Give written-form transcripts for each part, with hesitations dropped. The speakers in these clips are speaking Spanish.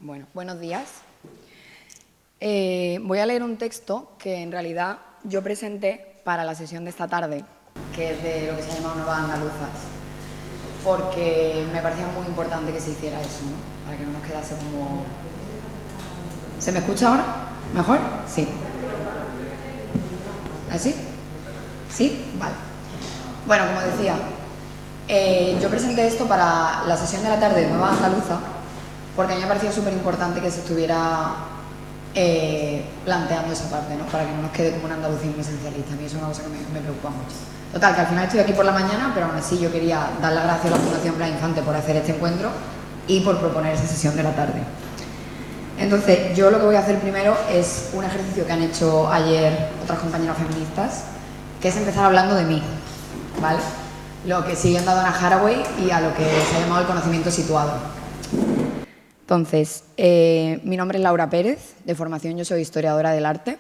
Bueno, buenos días. Voy a leer un texto que en realidad yo presenté para la sesión de esta tarde, que es de lo que se llama Nuevas Andaluzas, porque me parecía muy importante que se hiciera eso, ¿no? Para que no nos quedase como... ¿Se me escucha ahora? ¿Mejor? Sí. ¿Así? ¿Sí? Vale. Bueno, como decía, yo presenté esto para la sesión de la tarde de Nueva Andaluza porque a mí me parecía súper importante que se estuviera planteando esa parte, ¿no? Para que no nos quede como un andalucismo esencialista. A mí eso es una cosa que me preocupa mucho. Total, que al final estoy aquí por la mañana, pero aún así yo quería dar las gracias a la Fundación Blas Infante por hacer este encuentro y por proponer esa sesión de la tarde. Entonces, yo lo que voy a hacer primero es un ejercicio que han hecho ayer otras compañeras feministas, que es empezar hablando de mí, ¿vale? Lo que siguiendo a Donna Haraway y a lo que se ha llamado el conocimiento situado. Entonces, mi nombre es Laura Pérez, de formación yo soy historiadora del arte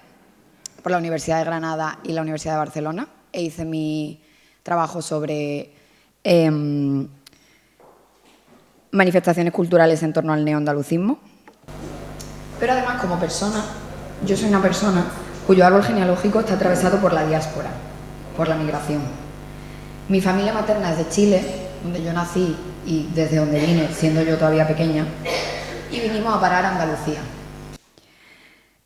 por la Universidad de Granada y la Universidad de Barcelona, e hice mi trabajo sobre manifestaciones culturales en torno al neoandalucismo. Pero además, como persona, yo soy una persona cuyo árbol genealógico está atravesado por la diáspora, por la migración. Mi familia materna es de Chile, donde yo nací y desde donde vine, siendo yo todavía pequeña, y vinimos a parar a Andalucía.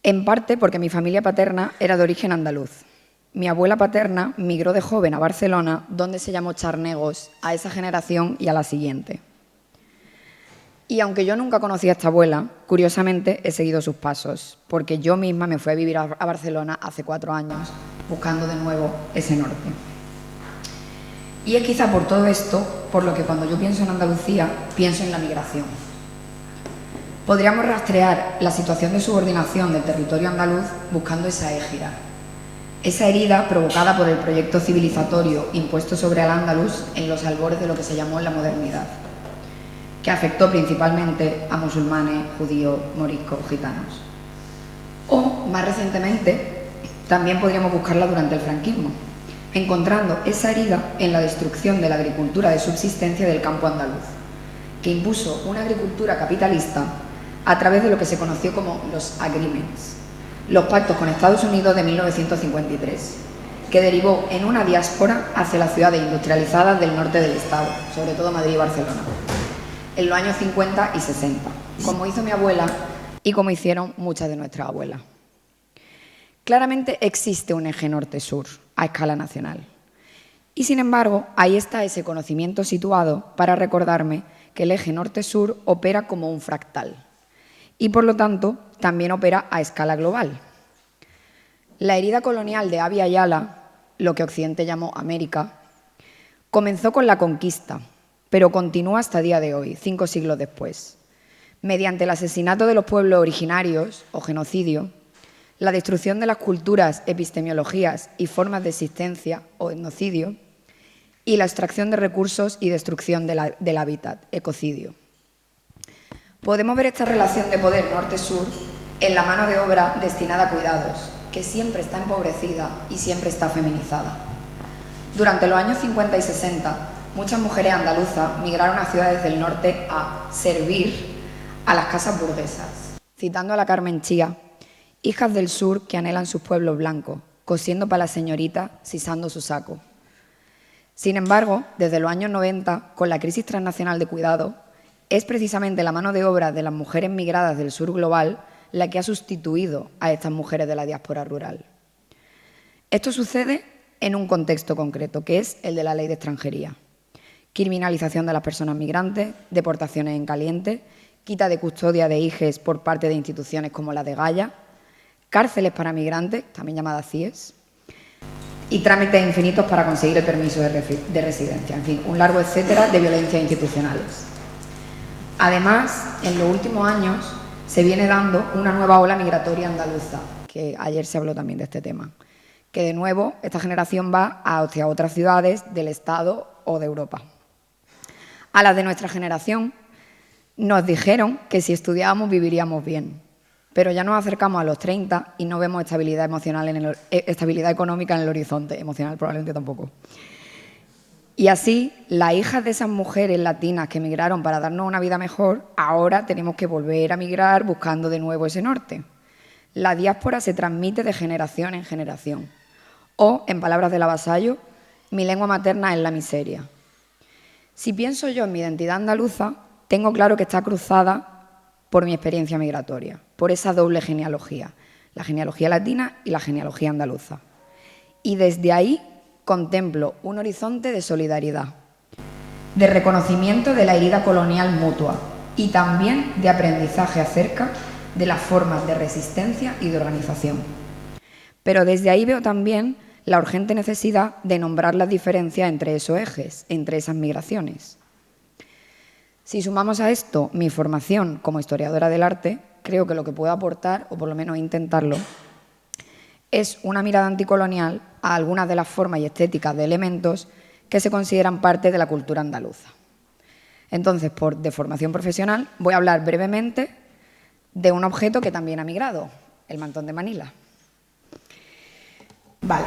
En parte porque mi familia paterna era de origen andaluz. Mi abuela paterna migró de joven a Barcelona, donde se llamó charnegos a esa generación y a la siguiente. Y aunque yo nunca conocí a esta abuela, curiosamente he seguido sus pasos, porque yo misma me fui a vivir a Barcelona hace 4 años, buscando de nuevo ese norte. Y es quizá por todo esto, por lo que cuando yo pienso en Andalucía, pienso en la migración. Podríamos rastrear la situación de subordinación del territorio andaluz buscando esa égira, esa herida provocada por el proyecto civilizatorio impuesto sobre al andaluz en los albores de lo que se llamó la modernidad, que afectó principalmente a musulmanes, judíos, moriscos, gitanos. O, más recientemente, también podríamos buscarla durante el franquismo, encontrando esa herida en la destrucción de la agricultura de subsistencia del campo andaluz, que impuso una agricultura capitalista a través de lo que se conoció como los agreements, los pactos con Estados Unidos de 1953, que derivó en una diáspora hacia las ciudades industrializadas del norte del Estado, sobre todo Madrid y Barcelona, en los años 50 y 60, como hizo mi abuela y como hicieron muchas de nuestras abuelas. Claramente existe un eje norte-sur a escala nacional. Y sin embargo, ahí está ese conocimiento situado para recordarme que el eje norte-sur opera como un fractal y, por lo tanto, también opera a escala global. La herida colonial de Abya Yala, lo que Occidente llamó América, comenzó con la conquista, pero continúa hasta el día de hoy, 5 siglos después, mediante el asesinato de los pueblos originarios o genocidio, la destrucción de las culturas, epistemologías y formas de existencia o etnocidio, y la extracción de recursos y destrucción del hábitat, ecocidio. Podemos ver esta relación de poder norte-sur en la mano de obra destinada a cuidados, que siempre está empobrecida y siempre está feminizada. Durante los años 50 y 60, muchas mujeres andaluzas migraron a ciudades del norte a servir a las casas burguesas. Citando a la Carmen Chía, hijas del sur que anhelan sus pueblos blancos, cosiendo para la señorita, sisando su saco. Sin embargo, desde los años 90, con la crisis transnacional de cuidado, es precisamente la mano de obra de las mujeres migradas del sur global la que ha sustituido a estas mujeres de la diáspora rural. Esto sucede en un contexto concreto, que es el de la ley de extranjería. Criminalización de las personas migrantes, deportaciones en caliente, quita de custodia de hijes por parte de instituciones como la de Gaia, cárceles para migrantes, también llamadas CIES, y trámites infinitos para conseguir el permiso de residencia. En fin, un largo etcétera de violencias institucionales. Además, en los últimos años se viene dando una nueva ola migratoria andaluza, que ayer se habló también de este tema, que de nuevo esta generación va hacia otras ciudades del Estado o de Europa. A las de nuestra generación nos dijeron que si estudiábamos viviríamos bien, pero ya nos acercamos a los 30 y no vemos estabilidad económica en el horizonte, emocional probablemente tampoco. Y así, las hijas de esas mujeres latinas que emigraron para darnos una vida mejor, ahora tenemos que volver a migrar buscando de nuevo ese norte. La diáspora se transmite de generación en generación. O, en palabras del Avasallo, mi lengua materna es la miseria. Si pienso yo en mi identidad andaluza, tengo claro que está cruzada por mi experiencia migratoria, por esa doble genealogía, la genealogía latina y la genealogía andaluza. Y desde ahí contemplo un horizonte de solidaridad, de reconocimiento de la herida colonial mutua y también de aprendizaje acerca de las formas de resistencia y de organización. Pero desde ahí veo también la urgente necesidad de nombrar las diferencias entre esos ejes, entre esas migraciones. Si sumamos a esto mi formación como historiadora del arte, creo que lo que puedo aportar, o por lo menos intentarlo, es una mirada anticolonial a algunas de las formas y estéticas de elementos que se consideran parte de la cultura andaluza. Entonces, de formación profesional, voy a hablar brevemente de un objeto que también ha migrado, el mantón de Manila. Vale.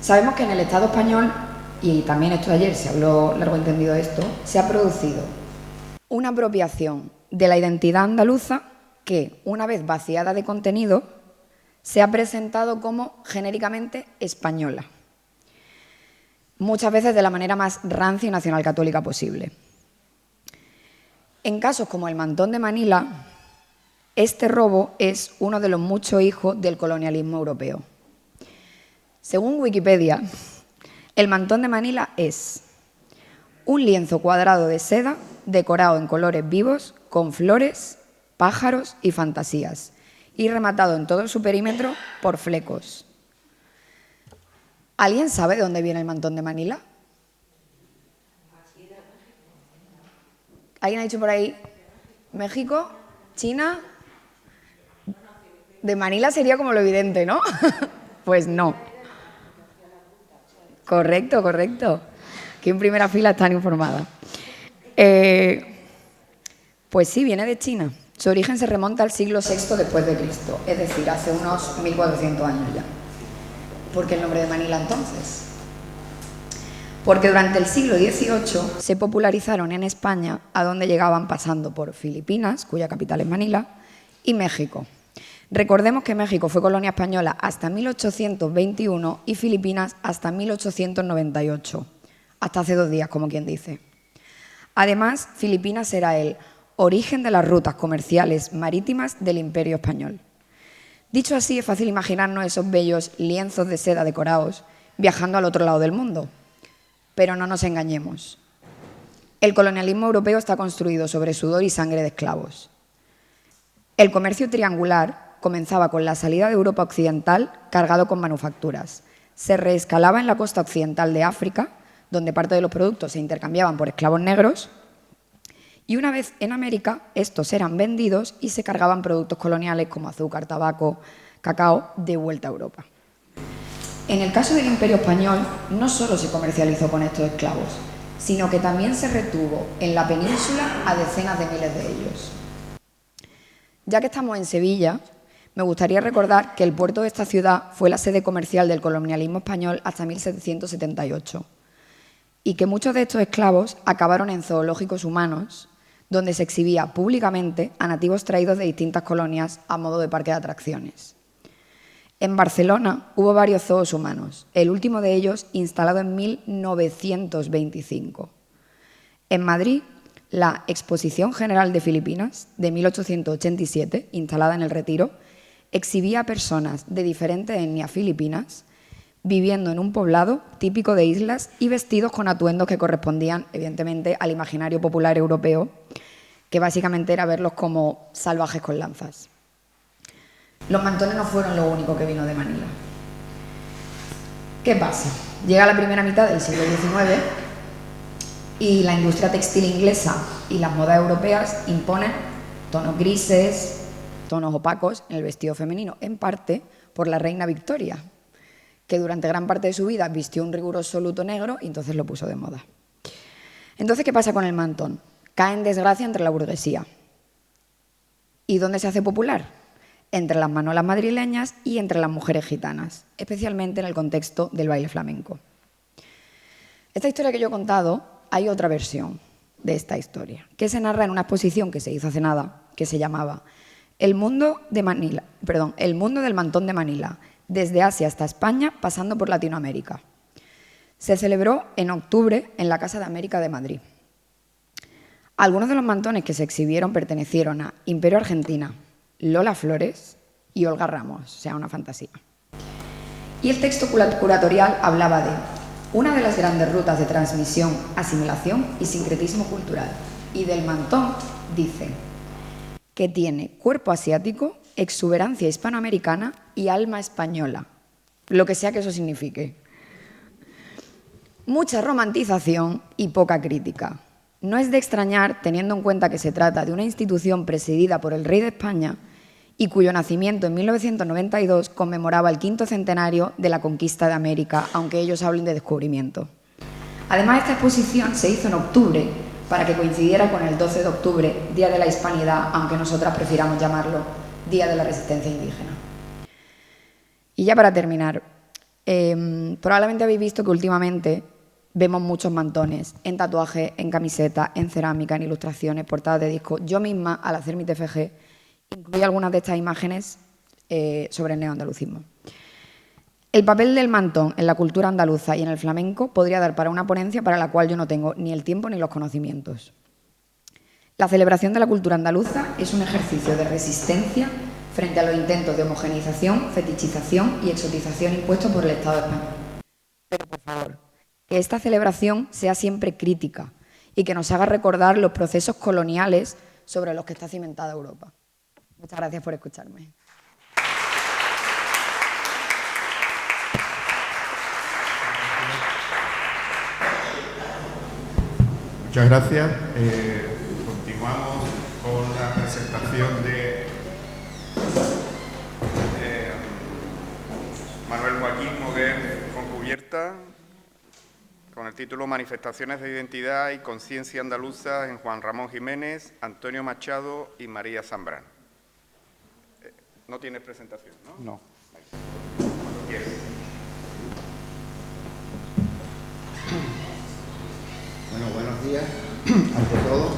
Sabemos que en el Estado español, y también esto de ayer se habló largo entendido de esto, se ha producido una apropiación de la identidad andaluza que, una vez vaciada de contenido, se ha presentado como genéricamente española, muchas veces de la manera más rancia y nacionalcatólica posible. En casos como el mantón de Manila, este robo es uno de los muchos hijos del colonialismo europeo. Según Wikipedia, el mantón de Manila es un lienzo cuadrado de seda decorado en colores vivos con flores, pájaros y fantasías, y rematado en todo su perímetro por flecos. ¿Alguien sabe de dónde viene el mantón de Manila? ¿Alguien ha dicho por ahí? ¿México? ¿China? De Manila sería como lo evidente, ¿no? Pues no. Correcto, correcto. Aquí en primera fila están informadas. Pues sí, viene de China. Su origen se remonta al siglo VI después de Cristo, es decir, hace unos 1400 años ya. ¿Por qué el nombre de Manila entonces? Porque durante el siglo XVIII se popularizaron en España, a donde llegaban pasando por Filipinas, cuya capital es Manila, y México. Recordemos que México fue colonia española hasta 1821 y Filipinas hasta 1898, hasta hace 2 días, como quien dice. Además, Filipinas era el origen de las rutas comerciales marítimas del Imperio Español. Dicho así, es fácil imaginarnos esos bellos lienzos de seda decorados viajando al otro lado del mundo. Pero no nos engañemos. El colonialismo europeo está construido sobre sudor y sangre de esclavos. El comercio triangular comenzaba con la salida de Europa occidental cargado con manufacturas. Se reescalaba en la costa occidental de África, donde parte de los productos se intercambiaban por esclavos negros, y una vez en América, estos eran vendidos y se cargaban productos coloniales como azúcar, tabaco, cacao, de vuelta a Europa. En el caso del Imperio Español, no solo se comercializó con estos esclavos, sino que también se retuvo en la península a decenas de miles de ellos. Ya que estamos en Sevilla, me gustaría recordar que el puerto de esta ciudad fue la sede comercial del colonialismo español hasta 1778 y que muchos de estos esclavos acabaron en zoológicos humanos, donde se exhibía públicamente a nativos traídos de distintas colonias a modo de parque de atracciones. En Barcelona hubo varios zoos humanos, el último de ellos instalado en 1925. En Madrid, la Exposición General de Filipinas, de 1887, instalada en el Retiro, exhibía a personas de diferentes etnias filipinas viviendo en un poblado típico de islas y vestidos con atuendos que correspondían, evidentemente, al imaginario popular europeo, que básicamente era verlos como salvajes con lanzas. Los mantones no fueron lo único que vino de Manila. ¿Qué pasa? Llega la primera mitad del siglo XIX y la industria textil inglesa y las modas europeas imponen tonos grises, tonos opacos en el vestido femenino, en parte por la reina Victoria, que durante gran parte de su vida vistió un riguroso luto negro y entonces lo puso de moda. Entonces, ¿qué pasa con el mantón? Cae en desgracia entre la burguesía. ¿Y dónde se hace popular? Entre las manolas madrileñas y entre las mujeres gitanas, especialmente en el contexto del baile flamenco. Esta historia que yo he contado, hay otra versión de esta historia, que se narra en una exposición que se hizo hace nada, que se llamaba El mundo del mantón de Manila, desde Asia hasta España, pasando por Latinoamérica. Se celebró en octubre en la Casa de América de Madrid. Algunos de los mantones que se exhibieron pertenecieron a Imperio Argentina, Lola Flores y Olga Ramos, o sea, una fantasía. Y el texto curatorial hablaba de una de las grandes rutas de transmisión, asimilación y sincretismo cultural. Y del mantón dice que tiene cuerpo asiático, exuberancia hispanoamericana y alma española, lo que sea que eso signifique. Mucha romantización y poca crítica. No es de extrañar, teniendo en cuenta que se trata de una institución presidida por el rey de España y cuyo nacimiento en 1992 conmemoraba el 5º centenario de la conquista de América, aunque ellos hablen de descubrimiento. Además, esta exposición se hizo en octubre para que coincidiera con el 12 de octubre, Día de la Hispanidad, aunque nosotras prefiramos llamarlo Día de la Resistencia Indígena. Y ya para terminar, probablemente habéis visto que últimamente vemos muchos mantones en tatuajes, en camiseta, en cerámica, en ilustraciones, portadas de discos. Yo misma, al hacer mi TFG, incluí algunas de estas imágenes sobre el neoandalucismo. El papel del mantón en la cultura andaluza y en el flamenco podría dar para una ponencia para la cual yo no tengo ni el tiempo ni los conocimientos. La celebración de la cultura andaluza es un ejercicio de resistencia frente a los intentos de homogeneización, fetichización y exotización impuestos por el Estado español. Pero, por favor, que esta celebración sea siempre crítica y que nos haga recordar los procesos coloniales sobre los que está cimentada Europa. Muchas gracias por escucharme. Muchas gracias. Continuamos con la presentación de Manuel Joaquín Moguer Fontcubierta, con el título Manifestaciones de Identidad y Conciencia Andaluza en Juan Ramón Jiménez, Antonio Machado y María Zambrano. ¿No tienes presentación, no? No. ¿Quieres? Bueno, buenos días. Ante todo,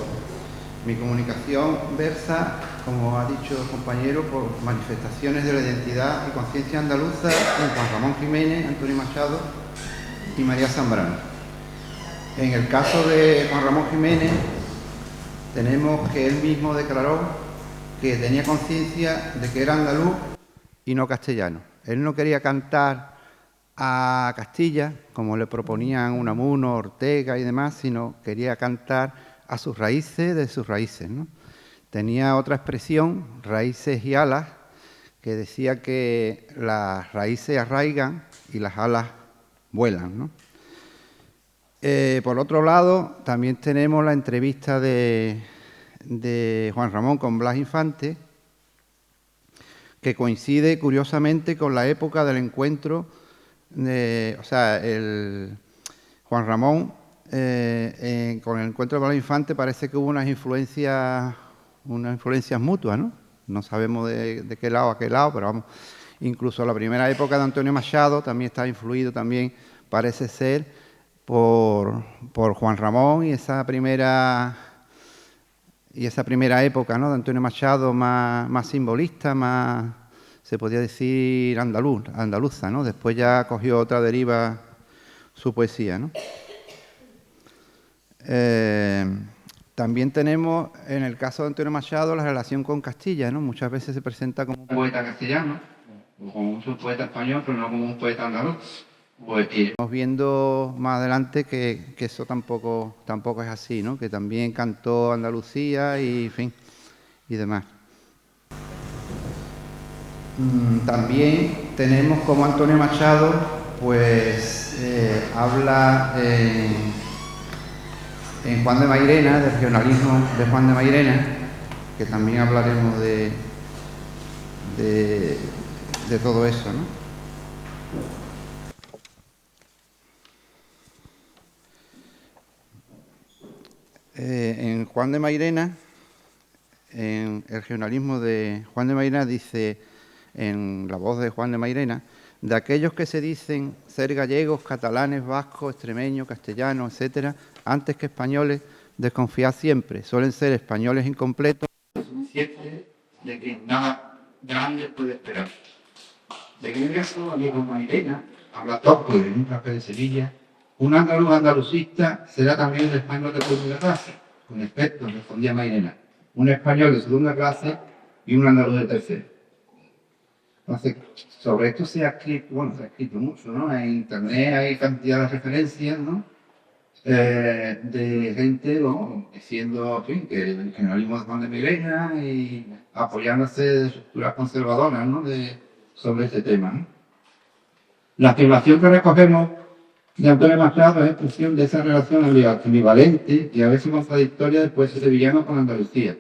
mi comunicación versa, como ha dicho el compañero, por manifestaciones de la identidad y conciencia andaluza en Juan Ramón Jiménez, Antonio Machado y María Zambrano. En el caso de Juan Ramón Jiménez, tenemos que él mismo declaró que tenía conciencia de que era andaluz y no castellano. Él no quería cantar a Castilla, como le proponían Unamuno, Ortega y demás, sino quería cantar a sus raíces de sus raíces, ¿no? Tenía otra expresión, raíces y alas, que decía que las raíces arraigan y las alas vuelan, ¿no? Por otro lado, también tenemos la entrevista de Juan Ramón con Blas Infante, que coincide curiosamente con la época del encuentro. Juan Ramón, con el encuentro de Blas Infante, parece que hubo unas influencias mutuas, ¿no? No sabemos de qué lado a qué lado, pero vamos, incluso la primera época de Antonio Machado también está influido, también parece ser, por Juan Ramón y esa primera época, ¿no?, de Antonio Machado más simbolista, más, se podía decir, andaluza, ¿no? Después ya cogió otra deriva su poesía, ¿no? También tenemos, en el caso de Antonio Machado, la relación con Castilla, ¿no? Muchas veces se presenta como un poeta castellano, o como un poeta español, pero no como un poeta andaluz. Pues iremos viendo más adelante que eso tampoco es así, ¿no? Que también cantó Andalucía y, en fin, y demás. También tenemos como Antonio Machado, pues habla en Juan de Mairena, del regionalismo de Juan de Mairena, que también hablaremos de todo eso, ¿no? En Juan de Mairena, en el regionalismo de Juan de Mairena, dice, en la voz de Juan de Mairena, de aquellos que se dicen ser gallegos, catalanes, vascos, extremeños, castellanos, etcétera, antes que españoles, desconfiad siempre. Suelen ser españoles incompletos, suficiente de que nada grande puede esperar. De que en el caso, amigo Mairena, habla Toco en un café de Sevilla, un andaluz andalucista será también un español de segunda clase. Con efecto, respondía Mairena, un español de segunda clase y un andaluz de tercera. Entonces, sobre esto se ha escrito mucho, ¿no? En internet hay cantidad de referencias, ¿no? De gente, ¿no? Diciendo, en fin, que el regionalismo de Juan de Mairena y apoyándose de estructuras conservadoras, ¿no? Sobre este tema, ¿no? La afirmación que recogemos de Antonio Machado es expresión de esa relación ambivalente y a veces contradictoria del pueblo sevillano con Andalucía,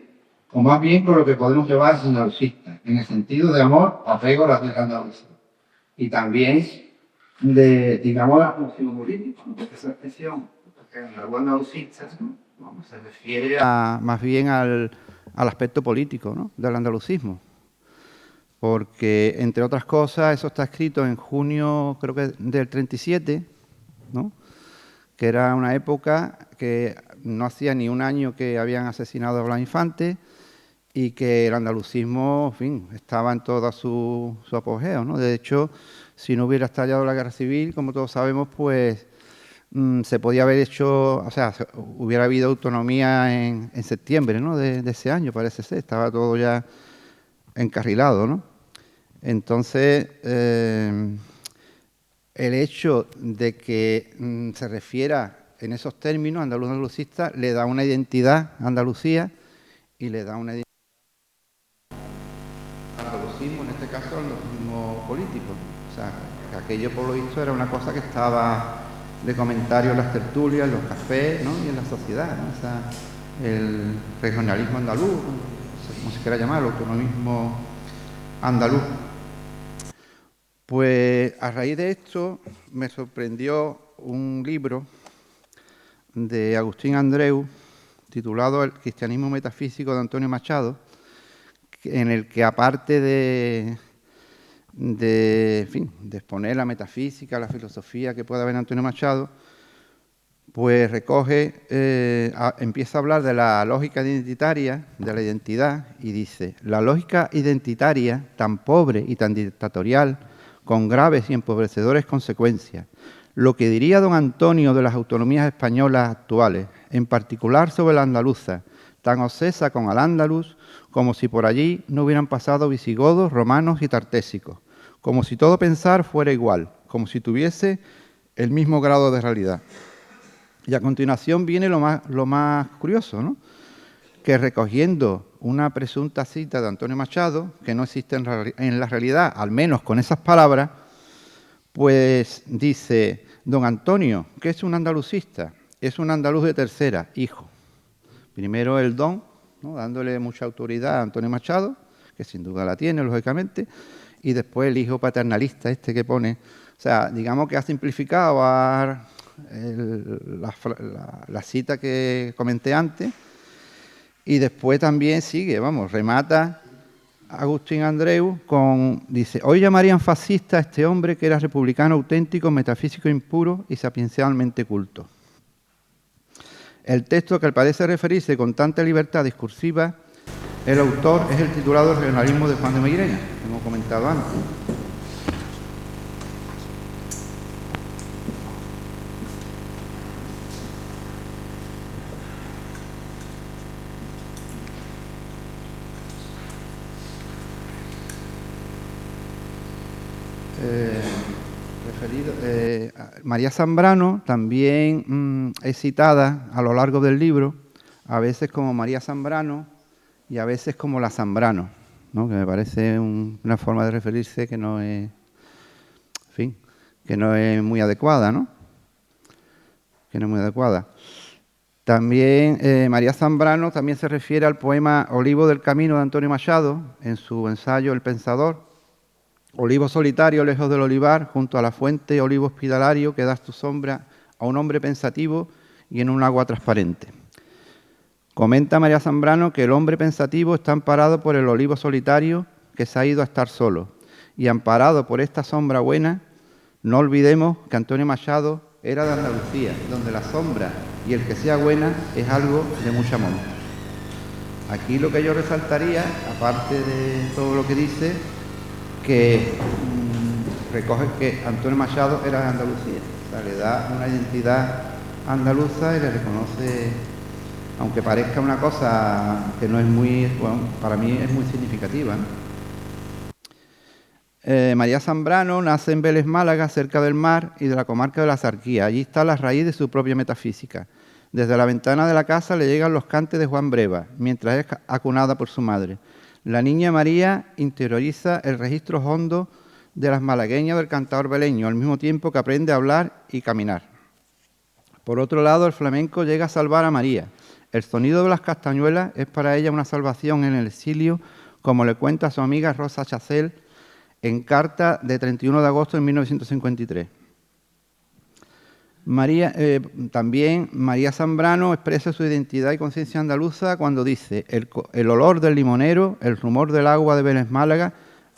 o más bien con lo que podemos llevar a andalucista, en el sentido de amor, apego a la tierra andaluza. Y también de, digamos, la función política, porque esa expresión, porque en los andalucistas, ¿no? Se refiere más bien al aspecto político, ¿no? Del andalucismo. Porque, entre otras cosas, eso está escrito en junio, creo que del 37, ¿no? Que era una época que no hacía ni un año que habían asesinado a Blas Infante y que el andalucismo, en fin, estaba en todo su apogeo, ¿no? De hecho, si no hubiera estallado la guerra civil, como todos sabemos, pues se podía haber hecho, o sea, hubiera habido autonomía en septiembre, ¿no? De ese año, parece ser, estaba todo ya encarrilado, ¿no? Entonces, el hecho de que se refiera en esos términos andaluz-andalucista le da una identidad a Andalucía y le da una identidad al andalucismo, en este caso al andalucismo político. O sea, que aquello por lo visto era una cosa que estaba de comentario en las tertulias, en los cafés, ¿no? Y en la sociedad, ¿no? O sea, el regionalismo andaluz, no sé cómo se quiera llamar, el autonomismo andaluz. Pues a raíz de esto me sorprendió un libro de Agustín Andreu titulado El cristianismo metafísico de Antonio Machado, en el que aparte de exponer la metafísica, la filosofía que pueda haber en Antonio Machado, pues recoge, empieza a hablar de la lógica identitaria, de la identidad, y dice: la lógica identitaria, tan pobre y tan dictatorial, con graves y empobrecedores consecuencias, lo que diría don Antonio de las autonomías españolas actuales, en particular sobre la andaluza, tan obsesa con al-Ándalus, como si por allí no hubieran pasado visigodos, romanos y tartésicos, como si todo pensar fuera igual, como si tuviese el mismo grado de realidad. Y a continuación viene lo más curioso, ¿no? Que recogiendo una presunta cita de Antonio Machado, que no existe en la realidad, al menos con esas palabras, pues dice: don Antonio, que es un andalucista, es un andaluz de tercera, hijo. Primero el don, ¿no? Dándole mucha autoridad a Antonio Machado, que sin duda la tiene, lógicamente, y después el hijo paternalista este que pone. O sea, digamos que ha simplificado la cita que comenté antes, y después también sigue, remata Agustín Andreu dice: hoy llamarían fascista a este hombre que era republicano auténtico, metafísico impuro y sapiencialmente culto. El texto que parece referirse con tanta libertad discursiva, el autor es el titulado El regionalismo de Juan de Mairena, que hemos comentado antes. María Zambrano también es citada a lo largo del libro, a veces como María Zambrano y a veces como la Zambrano, ¿no? Que me parece una forma de referirse que no es, en fin, que no es muy adecuada, ¿no? Que no es muy adecuada. También María Zambrano también se refiere al poema Olivo del Camino de Antonio Machado en su ensayo El Pensador. Olivo solitario lejos del olivar, junto a la fuente, olivo hospitalario, que das tu sombra a un hombre pensativo y en un agua transparente. Comenta María Zambrano que el hombre pensativo está amparado por el olivo solitario que se ha ido a estar solo, y amparado por esta sombra buena, no olvidemos que Antonio Machado era de Andalucía, donde la sombra y el que sea buena es algo de mucha monta. Aquí lo que yo resaltaría, aparte de todo lo que dice, que recoge que Antonio Machado era de Andalucía, o sea, le da una identidad andaluza y le reconoce, aunque parezca una cosa que no es muy, bueno, para mí es muy significativa, ¿no? María Zambrano nace en Vélez, Málaga, cerca del mar y de la comarca de la Zarquía. Allí está la raíz de su propia metafísica. Desde la ventana de la casa le llegan los cantes de Juan Breva, mientras es acunada por su madre. La niña María interioriza el registro hondo de las malagueñas del cantador veleño, al mismo tiempo que aprende a hablar y caminar. Por otro lado, el flamenco llega a salvar a María. El sonido de las castañuelas es para ella una salvación en el exilio, como le cuenta su amiga Rosa Chacel en carta de 31 de agosto de 1953. También María Zambrano expresa su identidad y conciencia andaluza cuando dice: el olor del limonero, el rumor del agua de Vélez, Málaga,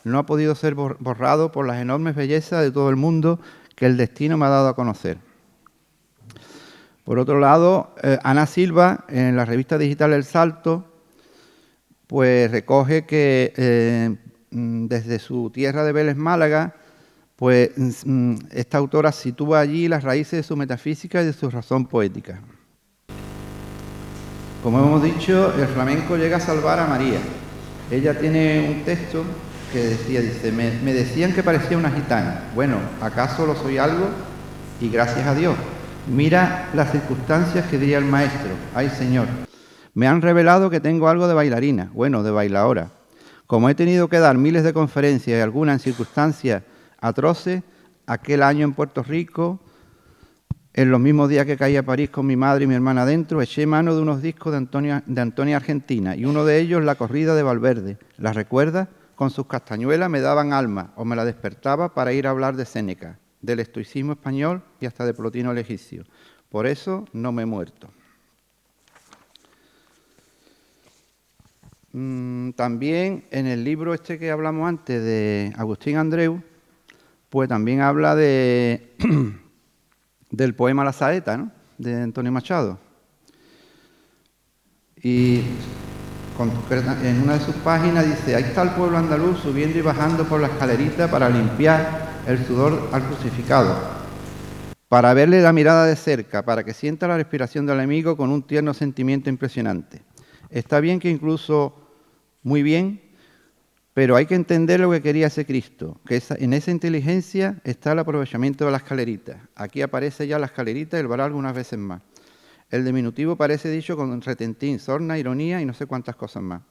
no ha podido ser borrado por las enormes bellezas de todo el mundo que el destino me ha dado a conocer. Por otro lado, Ana Silva, en la revista digital El Salto, pues recoge que desde su tierra de Vélez, Málaga, pues esta autora sitúa allí las raíces de su metafísica y de su razón poética. Como hemos dicho, el flamenco llega a salvar a María. Ella tiene un texto que dice, me decían que parecía una gitana. Bueno, ¿acaso lo soy algo? Y gracias a Dios. Mira las circunstancias que diría el maestro. Ay, Señor. Me han revelado que tengo algo de bailarina, bueno, de bailaora. Como he tenido que dar miles de conferencias y algunas en circunstancias atroces, aquel año en Puerto Rico, en los mismos días que caí a París con mi madre y mi hermana dentro, eché mano de unos discos de Antonia Argentina, y uno de ellos, La corrida de Valverde. ¿La recuerdas? Con sus castañuelas me daban alma, o me la despertaba para ir a hablar de Séneca, del estoicismo español y hasta de Plotino el egipcio. Por eso no me he muerto. También en el libro este que hablamos antes de Agustín Andreu, pues también habla del poema La saeta, ¿no?, de Antonio Machado. Y en una de sus páginas dice: ahí está el pueblo andaluz subiendo y bajando por la escalerita para limpiar el sudor al crucificado, para verle la mirada de cerca, para que sienta la respiración del enemigo con un tierno sentimiento impresionante. Está bien que incluso muy bien, pero hay que entender lo que quería ese Cristo, que en esa inteligencia está el aprovechamiento de la escalerita. Aquí aparece ya la escalerita y el varal algunas veces más. El diminutivo parece dicho con retentín, sorna, ironía y no sé cuántas cosas más.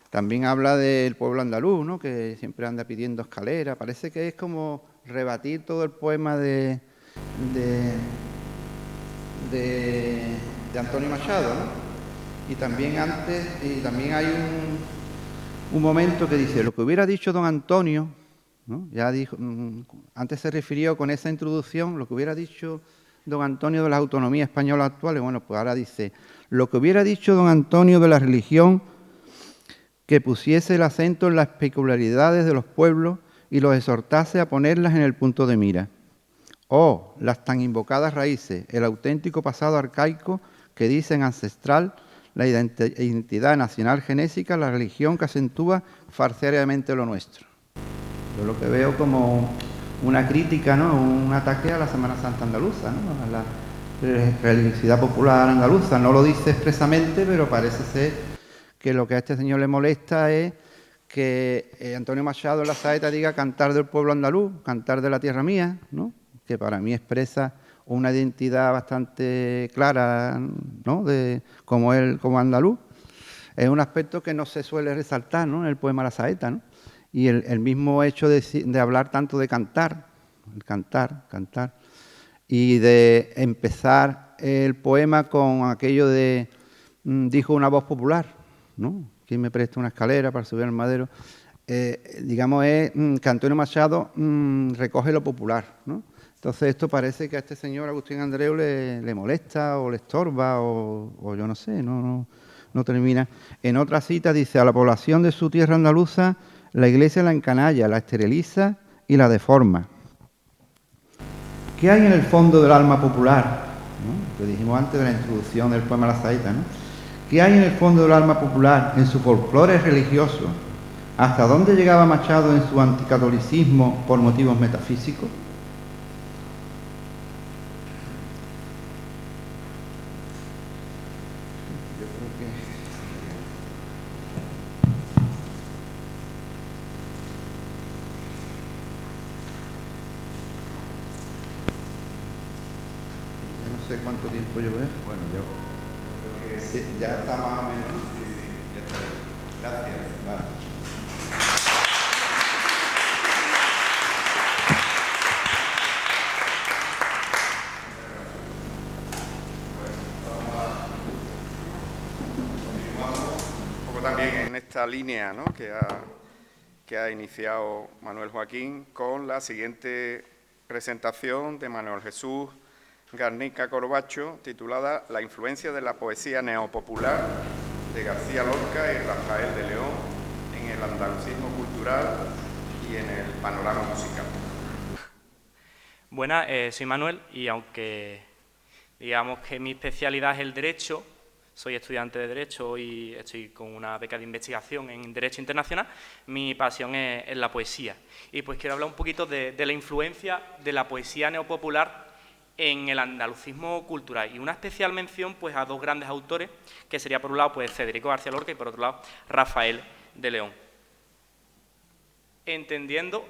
También habla del pueblo andaluz, ¿no?, que siempre anda pidiendo escalera. Parece que es como rebatir todo el poema de Antonio Machado, ¿no? Y también hay un momento que dice: lo que hubiera dicho don Antonio, ¿no? Ya dijo, antes se refirió con esa introducción, lo que hubiera dicho don Antonio de las autonomías españolas actuales. Bueno, pues ahora dice: lo que hubiera dicho don Antonio de la religión, que pusiese el acento en las peculiaridades de los pueblos y los exhortase a ponerlas en el punto de mira. Oh, las tan invocadas raíces, el auténtico pasado arcaico que dicen ancestral, la identidad nacional genésica, la religión que acentúa farciariamente lo nuestro. Yo lo que veo como una crítica, ¿no?, un ataque a la Semana Santa andaluza, ¿no?, a la religiosidad popular andaluza. No lo dice expresamente, pero parece ser que lo que a este señor le molesta es que Antonio Machado en La saeta diga cantar del pueblo andaluz, cantar de la tierra mía, ¿no?, que para mí expresa una identidad bastante clara, ¿no?, de como andaluz. Es un aspecto que no se suele resaltar, ¿no?, en el poema La saeta, ¿no? Y el mismo hecho de hablar tanto de cantar, el cantar, y de empezar el poema con aquello de dijo una voz popular, ¿no?, ¿quién me presta una escalera para subir al madero? Digamos, es que Antonio Machado recoge lo popular, ¿no? Entonces esto parece que a este señor Agustín Andreu le molesta o le estorba o yo no sé, no termina. En otra cita dice: a la población de su tierra andaluza la Iglesia la encanalla, la esteriliza y la deforma. ¿Qué hay en el fondo del alma popular? ¿No? Lo dijimos antes de la introducción del poema La Saeta, ¿no? ¿Qué hay en el fondo del alma popular, en su folclore religioso? ¿Hasta dónde llegaba Machado en su anticatolicismo por motivos metafísicos? Yo creo que... Ya no sé cuánto tiempo llevo. Bueno, sí, ya está más o menos. Sí, ya está. Gracias. Vale. También en esta línea, ¿no?, que ha iniciado Manuel Joaquín, con la siguiente presentación de Manuel Jesús Garnica Corbacho, titulada La influencia de la poesía neopopular de García Lorca y Rafael de León en el andalucismo cultural y en el panorama musical. Buenas, soy Manuel y aunque digamos que mi especialidad es el Derecho, soy estudiante de Derecho y estoy con una beca de investigación en Derecho Internacional, mi pasión es la poesía. Y pues quiero hablar un poquito de la influencia de la poesía neopopular en el andalucismo cultural. Y una especial mención pues a dos grandes autores, que sería por un lado pues Federico García Lorca y por otro lado Rafael de León. Entendiendo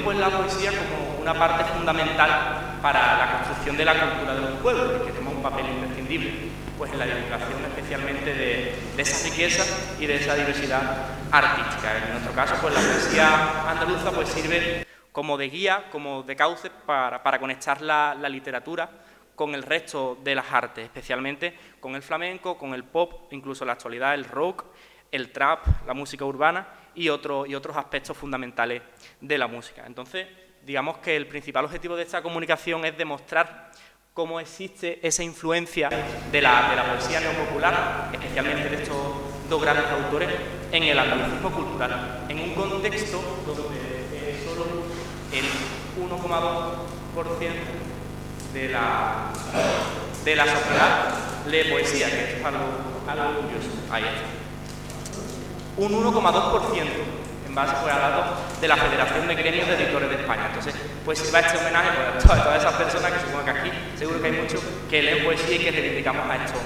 pues la poesía como una parte fundamental para la construcción de la cultura de los pueblos, que toma un papel imprescindible pues en la divulgación especialmente de esa riqueza y de esa diversidad artística. En nuestro caso pues la poesía andaluza pues sirve como de guía, como de cauce para conectar la literatura con el resto de las artes, especialmente con el flamenco, con el pop, incluso en la actualidad el rock, el trap, la música urbana y otros aspectos fundamentales de la música. Entonces, digamos que el principal objetivo de esta comunicación es demostrar cómo existe esa influencia de la poesía neopopular, especialmente de estos dos grandes autores, en el andalucismo cultural, en un contexto donde solo el 1,2% de la sociedad lee poesía, que esto es algo curioso. Ahí está. Un 1,2%, en base pues, a datos de la Federación de Gremios de Editores de España. Entonces, pues se va este homenaje pues, a todas esas personas que supongo que aquí seguro que hay muchos que leen poesía y que reivindicamos a estos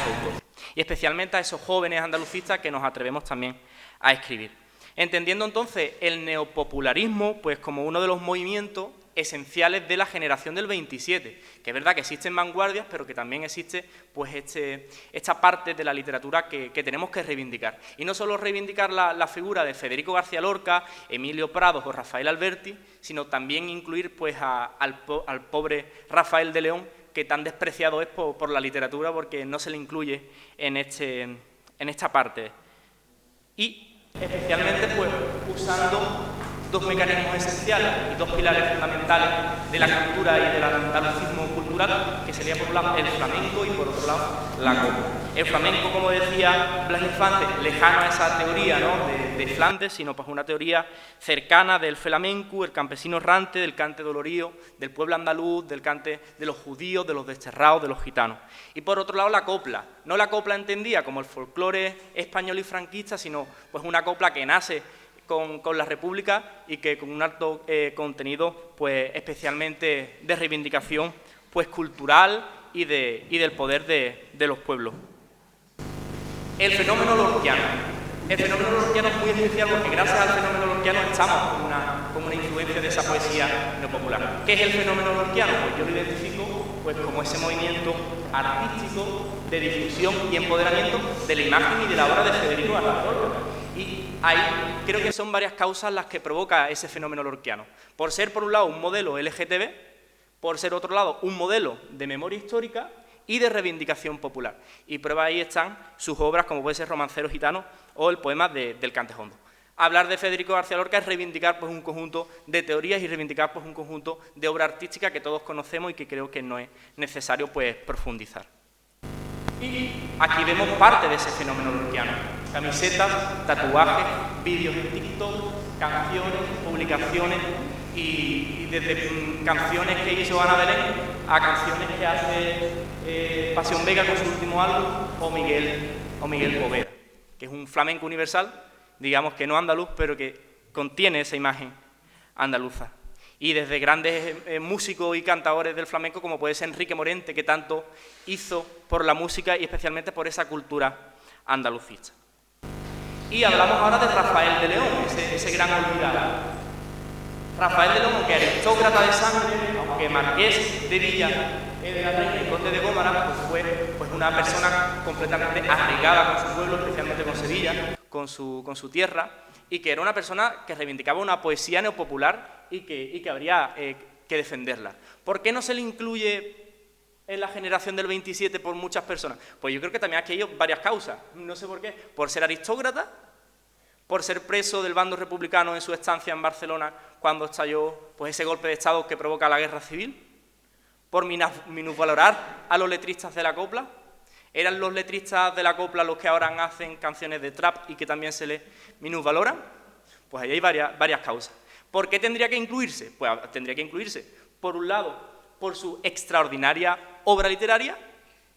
autores. Y especialmente a esos jóvenes andalucistas que nos atrevemos también a escribir. Entendiendo entonces el neopopularismo pues como uno de los movimientos esenciales de la generación del 27, que es verdad que existen vanguardias, pero que también existe pues esta parte de la literatura que tenemos que reivindicar. Y no solo reivindicar la figura de Federico García Lorca, Emilio Prados o Rafael Alberti, sino también incluir pues al pobre Rafael de León, que tan despreciado es por la literatura porque no se le incluye en esta parte. Y especialmente pues usando dos mecanismos esenciales y dos pilares fundamentales de la cultura y del andalucismo cultural, que sería por un lado el flamenco y por otro lado la copla. El flamenco, como decía Blas Infante, lejano a esa teoría, ¿no?, de Flandes, sino pues una teoría cercana del flamenco, el campesino errante, del cante dolorío, del pueblo andaluz, del cante de los judíos, de los desterrados, de los gitanos. Y por otro lado la copla, no la copla entendida como el folclore español y franquista, sino pues una copla que nace con la República y que con un alto contenido pues especialmente de reivindicación pues cultural y del poder de los pueblos. El fenómeno lorquiano. El fenómeno lorquiano es muy especial porque gracias al fenómeno lorquiano estamos con una influencia de esa poesía neopopular. ¿Qué es el fenómeno lorquiano? Pues yo lo identifico pues como ese movimiento artístico de difusión y empoderamiento de la imagen y de la obra de Federico García Lorca. Y ahí creo que son varias causas las que provoca ese fenómeno lorquiano. Por ser, por un lado, un modelo LGTB, por ser, otro lado, un modelo de memoria histórica y de reivindicación popular. Y prueba ahí están sus obras, como puede ser Romancero Gitano o el poema del Cantejondo. Hablar de Federico García Lorca es reivindicar pues, un conjunto de teorías y reivindicar pues, un conjunto de obra artística que todos conocemos y que creo que no es necesario pues, profundizar. Y aquí vemos parte de ese fenómeno lorquiano. camisetas, tatuajes, vídeos en TikTok, canciones, publicaciones y desde canciones que hizo Ana Belén a canciones que hace Pasión Vega con su último álbum o Miguel Poveda, que es un flamenco universal, digamos que no andaluz, pero que contiene esa imagen andaluza. Y desde grandes músicos y cantadores del flamenco, como puede ser Enrique Morente, que tanto hizo por la música y especialmente por esa cultura andalucista. Y hablamos ahora de Rafael de León, ese gran olvidado. Rafael de León, aunque aristócrata de sangre, aunque marqués de Villa de la Reina y conde de Gómara, pues fue una persona completamente arraigada con su pueblo, especialmente con Sevilla, con su tierra, y que era una persona que reivindicaba una poesía neopopular y que habría que defenderla. ¿Por qué no se le incluye en la generación del 27 por muchas personas? Pues yo creo que también aquí hay varias causas, no sé por qué. Por ser aristócrata, por ser preso del bando republicano en su estancia en Barcelona cuando estalló pues, ese golpe de Estado que provoca la guerra civil, por minusvalorar a los letristas de la copla. ¿Eran los letristas de la copla los que ahora hacen canciones de trap y que también se les minusvaloran? Pues ahí hay varias causas. ¿Por qué tendría que incluirse? Pues tendría que incluirse, por un lado, por su extraordinaria obra literaria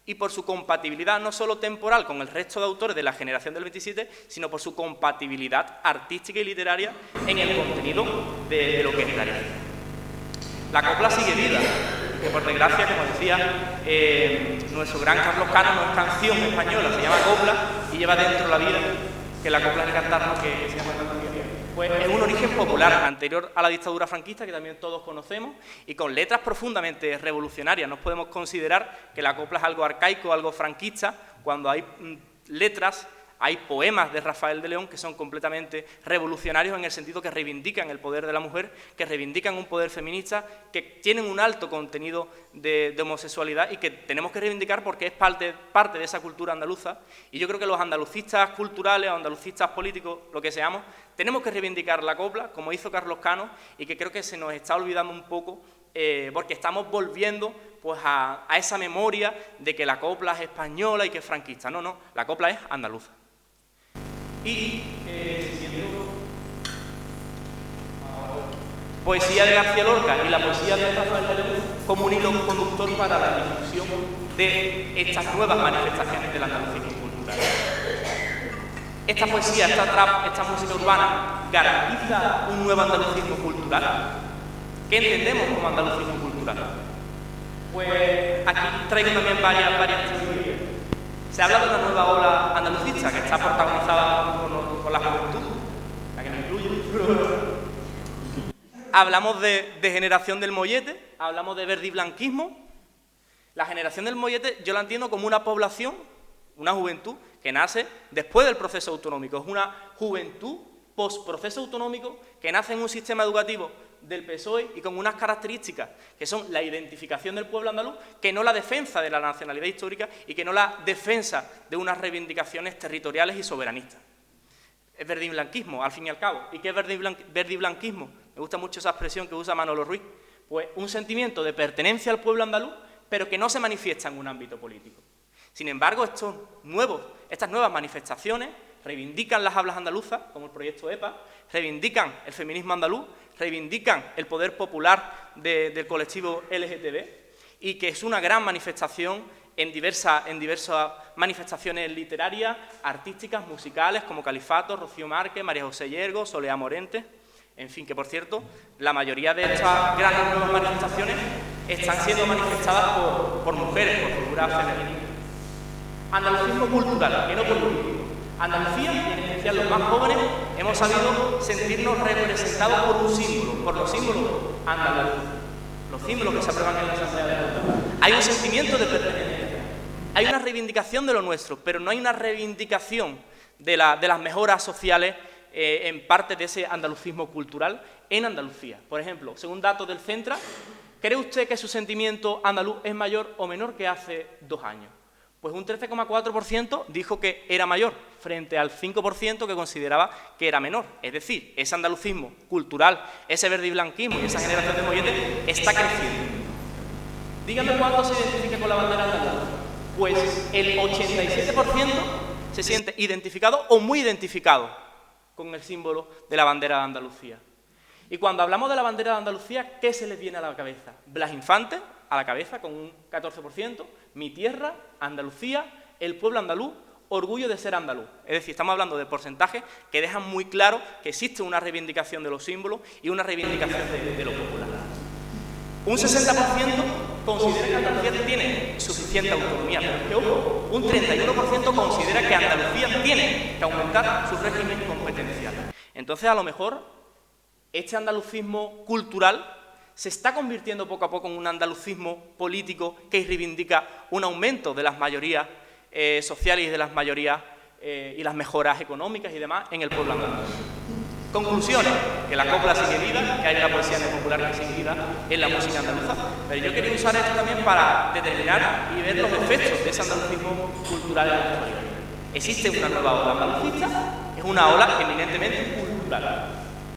y por su compatibilidad no solo temporal con el resto de autores de la generación del 27, sino por su compatibilidad artística y literaria en el contenido de lo que es la letra. La copla sigue viva, que por desgracia, como decía, nuestro gran Carlos Cano no es canción española, se llama copla y lleva dentro la vida, que la copla es el cantar, que se llama canción. Pues es un origen popular anterior a la dictadura franquista, que también todos conocemos, y con letras profundamente revolucionarias. No podemos considerar que la copla es algo arcaico, algo franquista, cuando hay letras, hay poemas de Rafael de León que son completamente revolucionarios en el sentido que reivindican el poder de la mujer, que reivindican un poder feminista, que tienen un alto contenido de homosexualidad y que tenemos que reivindicar porque es parte de esa cultura andaluza. Y yo creo que los andalucistas culturales o andalucistas políticos, lo que seamos, tenemos que reivindicar la copla, como hizo Carlos Cano, y que creo que se nos está olvidando un poco porque estamos volviendo pues, a esa memoria de que la copla es española y que es franquista. No, la copla es andaluza. Y poesía de García Lorca y la poesía de Rafael de León como un hilo conductor para la difusión de estas nuevas manifestaciones del andalucismo cultural. Esta poesía, esta trap, esta música urbana garantiza un nuevo andalucismo cultural. ¿Qué entendemos como andalucismo cultural? Pues aquí traigo también varias teorías. Se habla de una nueva ola andalucista que está protagonizada por la juventud, la que me incluye. Hablamos de generación del mollete, hablamos de verdiblanquismo. La generación del mollete yo la entiendo como una población, una juventud que nace después del proceso autonómico. Es una juventud post-proceso autonómico que nace en un sistema educativo del PSOE y con unas características que son la identificación del pueblo andaluz, que no la defensa de la nacionalidad histórica y que no la defensa de unas reivindicaciones territoriales y soberanistas. Es verdiblanquismo, al fin y al cabo. ¿Y qué es verdiblanquismo? Me gusta mucho esa expresión que usa Manolo Ruiz. Pues un sentimiento de pertenencia al pueblo andaluz, pero que no se manifiesta en un ámbito político. Sin embargo, estas nuevas manifestaciones reivindican las hablas andaluzas, como el proyecto EPA, reivindican el feminismo andaluz, reivindican el poder popular del colectivo LGTB y que es una gran manifestación en diversas manifestaciones literarias, artísticas, musicales, como Califato, Rocío Márquez, María José Yergo, Soledad Morente, en fin, que por cierto, la mayoría de estas grandes nuevas manifestaciones están siendo manifestadas por mujeres, por figuras femeninas. Andalucismo cultural, que no político. Andalucía, y en especial los más jóvenes, hemos sabido sentirnos representados por un símbolo, por los símbolos andaluces, los símbolos que se aprueban en la Asamblea de Andalucía. Hay un sentimiento de pertenencia, hay una reivindicación de lo nuestro, pero no hay una reivindicación de las mejoras sociales en parte de ese andalucismo cultural en Andalucía. Por ejemplo, según datos del Centra, ¿cree usted que su sentimiento andaluz es mayor o menor que hace 2 años? Pues un 13,4% dijo que era mayor, frente al 5% que consideraba que era menor. Es decir, ese andalucismo cultural, ese verdiblanquismo y esa generación de molletes está creciendo. Díganme cuánto se identifica con la bandera andaluza. Pues el 87% se siente identificado o muy identificado con el símbolo de la bandera de Andalucía. Y cuando hablamos de la bandera de Andalucía, ¿qué se les viene a la cabeza? Blas Infante, a la cabeza, con un 14%, mi tierra, Andalucía, el pueblo andaluz, orgullo de ser andaluz. Es decir, estamos hablando de porcentajes que dejan muy claro que existe una reivindicación de los símbolos y una reivindicación de lo popular. Un 60% considera que Andalucía tiene suficiente autonomía, pero es que, ojo, un 31% considera que Andalucía tiene que aumentar su régimen competencial. Entonces, a lo mejor, este andalucismo cultural se está convirtiendo poco a poco en un andalucismo político que reivindica un aumento de las mayorías sociales y de las mayorías y las mejoras económicas y demás en el pueblo andaluz. Conclusiones, que la copla sigue viva, que hay una poesía popular que sigue viva en la música andaluza, pero yo quería usar esto también para determinar y ver los efectos de ese andalucismo cultural en la historia. Existe una nueva ola andalucista, es una ola eminentemente cultural.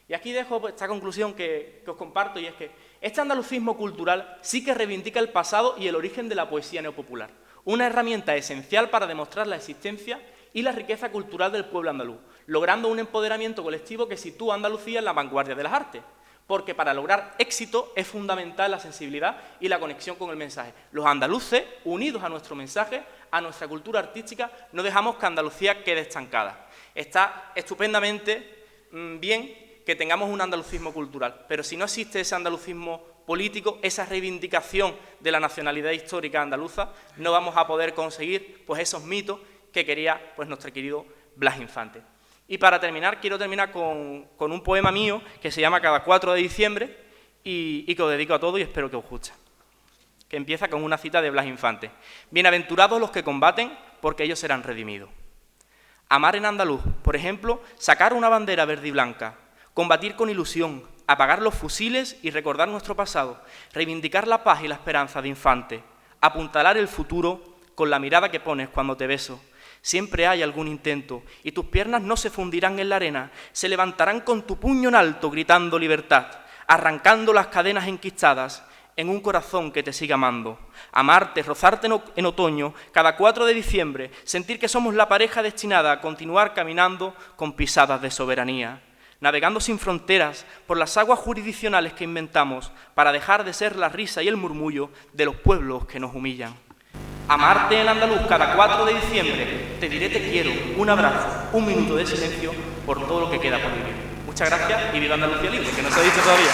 Y aquí dejo esta conclusión que os comparto, y es que este andalucismo cultural sí que reivindica el pasado y el origen de la poesía neopopular, una herramienta esencial para demostrar la existencia y la riqueza cultural del pueblo andaluz, logrando un empoderamiento colectivo que sitúa a Andalucía en la vanguardia de las artes, porque para lograr éxito es fundamental la sensibilidad y la conexión con el mensaje. Los andaluces, unidos a nuestro mensaje, a nuestra cultura artística, no dejamos que Andalucía quede estancada. Está estupendamente bien que tengamos un andalucismo cultural, pero si no existe ese andalucismo político, esa reivindicación de la nacionalidad histórica andaluza, no vamos a poder conseguir pues, esos mitos que quería pues, nuestro querido Blas Infante. Y para terminar, quiero terminar con un poema mío que se llama Cada 4 de diciembre y que os dedico a todos y espero que os guste. Que empieza con una cita de Blas Infante. Bienaventurados los que combaten, porque ellos serán redimidos. Amar en andaluz, por ejemplo, sacar una bandera verde y blanca, combatir con ilusión, apagar los fusiles y recordar nuestro pasado, reivindicar la paz y la esperanza de Infante, apuntalar el futuro con la mirada que pones cuando te beso. Siempre hay algún intento y tus piernas no se fundirán en la arena, se levantarán con tu puño en alto gritando libertad, arrancando las cadenas enquistadas en un corazón que te siga amando. Amarte, rozarte en otoño, cada 4 de diciembre, sentir que somos la pareja destinada a continuar caminando con pisadas de soberanía, navegando sin fronteras por las aguas jurisdiccionales que inventamos para dejar de ser la risa y el murmullo de los pueblos que nos humillan. Amarte en andaluz cada 4 de diciembre, te diré te quiero, un abrazo, un minuto de silencio por todo lo que queda por vivir. Muchas gracias y viva Andalucía libre, que no se ha dicho todavía.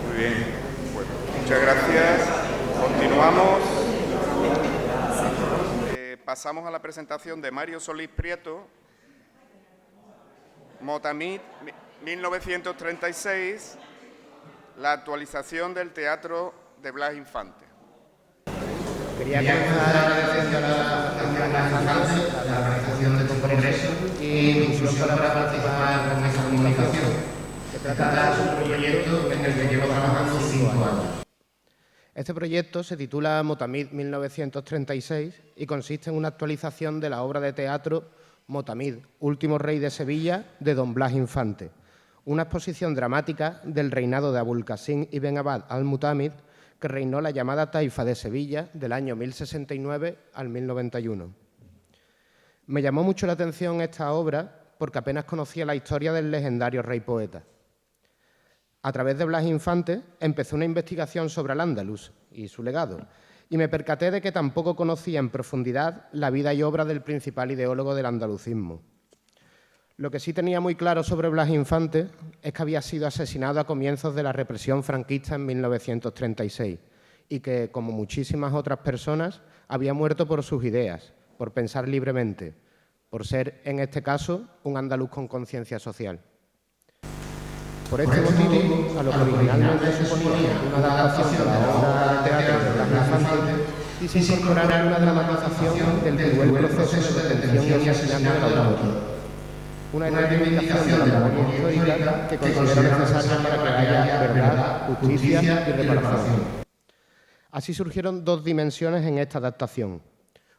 Muy bien, bueno, muchas gracias. Continuamos. Pasamos a la presentación de Mario Solís Prieto, Motamid, 1936, la actualización del teatro de Blas Infante. Quería comenzar agradeciendo a la organización de este congreso y mi inclusión para participar en esta comunicación. Se trata de un proyecto en el que llevo trabajando 5 años. Este proyecto se titula Motamid 1936 y consiste en una actualización de la obra de teatro Motamid, último rey de Sevilla, de don Blas Infante, una exposición dramática del reinado de Abulcasín ibn Abad al-Mutamid, que reinó la llamada Taifa de Sevilla del año 1069 al 1091. Me llamó mucho la atención esta obra porque apenas conocía la historia del legendario rey poeta. A través de Blas Infante empecé una investigación sobre al-Ándalus y su legado, y me percaté de que tampoco conocía en profundidad la vida y obra del principal ideólogo del andalucismo. Lo que sí tenía muy claro sobre Blas Infante es que había sido asesinado a comienzos de la represión franquista en 1936 y que, como muchísimas otras personas, había muerto por sus ideas, por pensar libremente, por ser, en este caso, un andaluz con conciencia social. Por este motivo, a lo que originalmente se suponía una adaptación de la obra de teatro de Blas Infante, quise incorporar una dramatización del cruel proceso de detención y asesinato del autor. Una reivindicación de la memoria histórica que considero necesaria para que haya verdad, justicia y reparación. Así surgieron dos dimensiones en esta adaptación.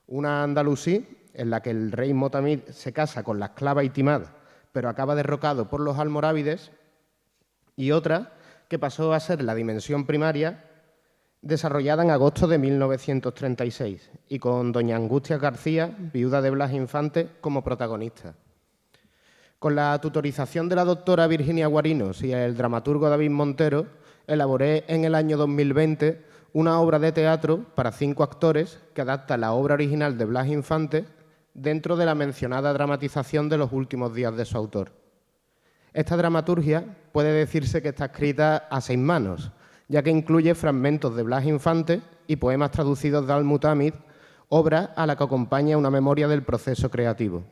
Una andalusí en la que el rey Motamid se casa con la esclava Itimad, pero acaba derrocado por los almorávides, y otra que pasó a ser La dimensión primaria, desarrollada en agosto de 1936, y con doña Angustias García, viuda de Blas Infante, como protagonista. Con la tutorización de la doctora Virginia Guarinos y el dramaturgo David Montero, elaboré en el año 2020 una obra de teatro para 5 actores que adapta la obra original de Blas Infante dentro de la mencionada dramatización de los últimos días de su autor. Esta dramaturgia puede decirse que está escrita a 6 manos, ya que incluye fragmentos de Blas Infante y poemas traducidos de Al-Mutamid, obra a la que acompaña una memoria del proceso creativo.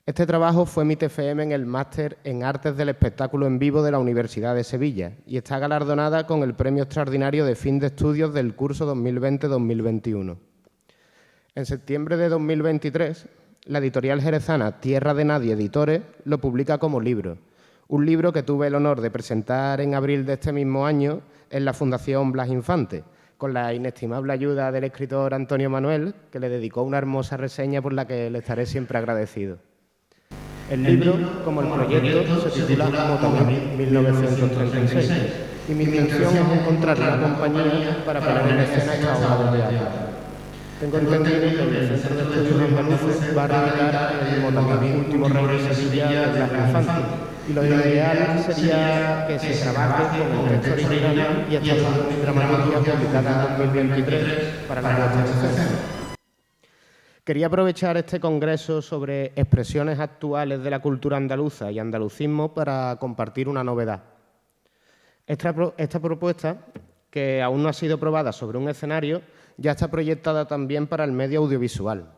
Este trabajo fue mi TFM en el Máster en Artes del Espectáculo en Vivo de la Universidad de Sevilla y está galardonada con el Premio Extraordinario de Fin de Estudios del curso 2020-2021. En septiembre de 2023, la editorial jerezana Tierra de Nadie Editores lo publica como libro, un libro que tuve el honor de presentar en abril de este mismo año en la Fundación Blas Infante, con la inestimable ayuda del escritor Antonio Manuel, que le dedicó una hermosa reseña por la que le estaré siempre agradecido. El libro, como el proyecto, se titula Motamid 1936 y mi intención es encontrar la compañía para poner en escena esta obra de teatro. Tengo entendido que el Centro de Estudios Andaluces va a reeditar el Motamid Último Rey de Sevilla de Blas Infante y lo ideal sería que se trabaje con el texto original y esta dramaturgia publicada en 2023 para la puesta en escena. Quería aprovechar este congreso sobre expresiones actuales de la cultura andaluza y andalucismo para compartir una novedad. Esta propuesta, que aún no ha sido probada sobre un escenario, ya está proyectada también para el medio audiovisual.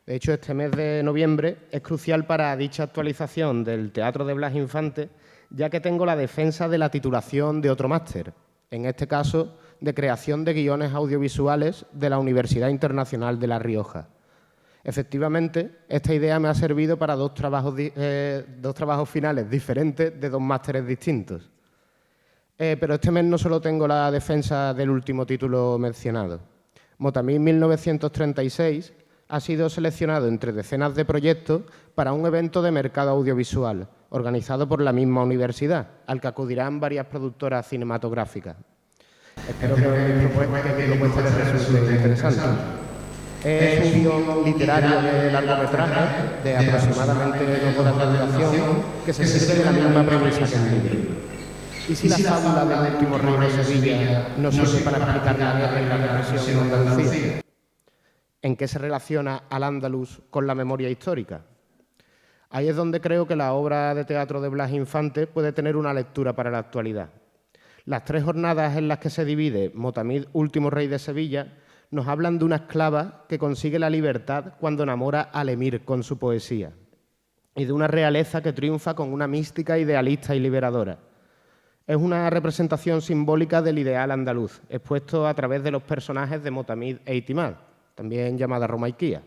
De hecho, este mes de noviembre es crucial para dicha actualización del Teatro de Blas Infante, ya que tengo la defensa de la titulación de otro máster, en este caso de creación de guiones audiovisuales de la Universidad Internacional de La Rioja. Efectivamente, esta idea me ha servido para dos trabajos finales diferentes de 2 másteres distintos. Pero este mes no solo tengo la defensa del último título mencionado. Motamid 1936 ha sido seleccionado entre decenas de proyectos para un evento de mercado audiovisual, organizado por la misma universidad, al que acudirán varias productoras cinematográficas. Espero que mi propuesta les resulte interesante. Es un guión literario de largometraje de aproximadamente 2 horas de duración que se sirve de la misma premisa que el libro. ¿Y si la fábula del último rey de Sevilla no sirve para explicar la guerra y la represión en Andalucía? ¿En qué se relaciona Al-Ándalus con la memoria histórica? Ahí es donde creo que la obra de teatro de Blas Infante puede tener una lectura para la actualidad. Las 3 jornadas en las que se divide Motamid, último rey de Sevilla, nos hablan de una esclava que consigue la libertad cuando enamora al emir con su poesía, y de una realeza que triunfa con una mística idealista y liberadora. Es una representación simbólica del ideal andaluz, expuesto a través de los personajes de Motamid e Itimad, también llamada Romaiquía.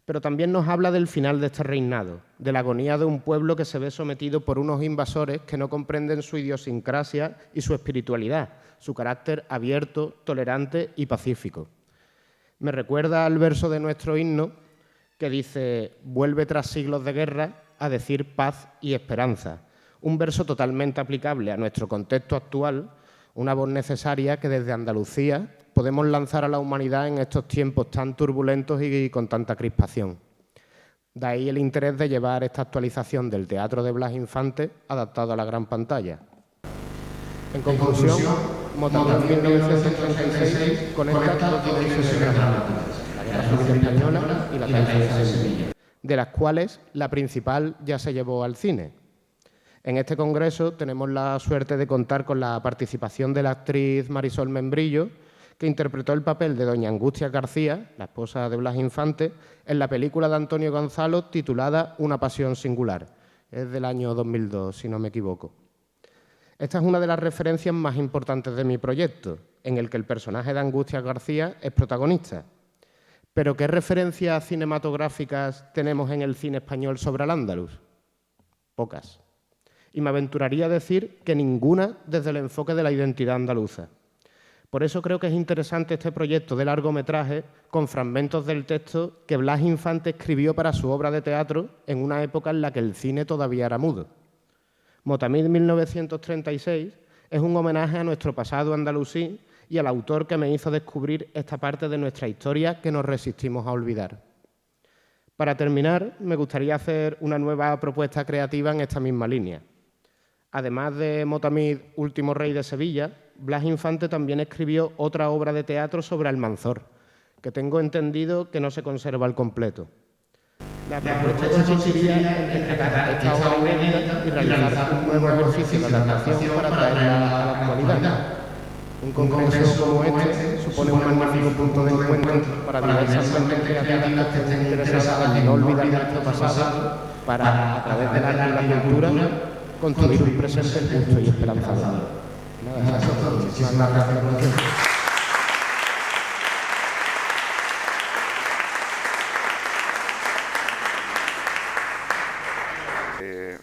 Pero también nos habla del final de este reinado, de la agonía de un pueblo que se ve sometido por unos invasores que no comprenden su idiosincrasia y su espiritualidad, su carácter abierto, tolerante y pacífico. Me recuerda al verso de nuestro himno que dice: «Vuelve tras siglos de guerra a decir paz y esperanza». Un verso totalmente aplicable a nuestro contexto actual, una voz necesaria que desde Andalucía podemos lanzar a la humanidad en estos tiempos tan turbulentos y con tanta crispación. De ahí el interés de llevar esta actualización del teatro de Blas Infante adaptado a la gran pantalla. En conclusión, Motamid 1936 conecta 2 dimensiones dramáticas, la Guerra Civil Española y la Taifa de Sevilla, de las cuales la principal ya se llevó al cine. En este congreso tenemos la suerte de contar con la participación de la actriz Marisol Membrillo, que interpretó el papel de doña Angustias García, la esposa de Blas Infante, en la película de Antonio Gonzalo titulada Una pasión singular. Es del año 2002, si no me equivoco. Esta es una de las referencias más importantes de mi proyecto, en el que el personaje de Angustias García es protagonista. Pero ¿qué referencias cinematográficas tenemos en el cine español sobre Al-Ándalus? Pocas. Y me aventuraría a decir que ninguna desde el enfoque de la identidad andaluza. Por eso creo que es interesante este proyecto de largometraje con fragmentos del texto que Blas Infante escribió para su obra de teatro en una época en la que el cine todavía era mudo. Motamid 1936 es un homenaje a nuestro pasado andalusí y al autor que me hizo descubrir esta parte de nuestra historia que nos resistimos a olvidar. Para terminar, me gustaría hacer una nueva propuesta creativa en esta misma línea. Además de Motamid, último rey de Sevilla, Blas Infante también escribió otra obra de teatro sobre Almanzor, que tengo entendido que no se conserva al completo. La propuesta consistiría en interpretar esta obra inédita y realizar un nuevo ejercicio de adaptación para traerla a la actualidad. Un congreso como este supone un magnífico punto de encuentro para diversas mentes creativas que estén interesadas en no olvidar nuestro pasado para, a través del arte y la cultura, construir un presente justo y esperanzador. Nada, eso es todo. Muchísimas gracias por atención.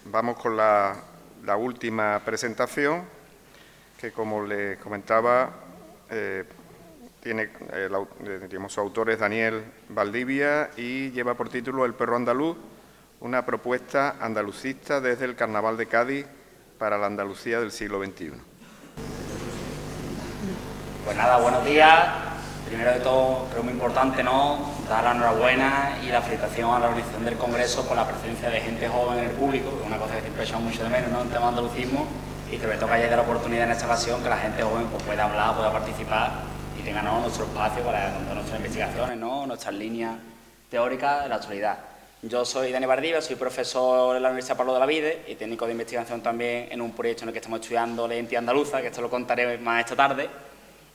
Vamos con la última presentación, que como les comentaba, su autor es Daniel Valdivia y lleva por título El perro andaluz, una propuesta andalucista desde el Carnaval de Cádiz para la Andalucía del siglo XXI. Pues nada, buenos días. Primero de todo, creo muy importante, ¿no?, dar la enhorabuena y la felicitación a la organización del Congreso por la presencia de gente joven en el público, que es una cosa que siempre echamos mucho de menos, ¿no?, en tema de andalucismo, y sobre todo que haya la oportunidad en esta ocasión que la gente joven pues, pueda hablar, pueda participar y tenga, ¿no?, nuestro espacio para contar nuestras investigaciones, ¿no?, nuestras líneas teóricas de la actualidad. Yo soy Dani Valdivia, soy profesor en la Universidad Pablo de la Vide y técnico de investigación también en un proyecto en el que estamos estudiando la identidad andaluza, que esto lo contaré más esta tarde.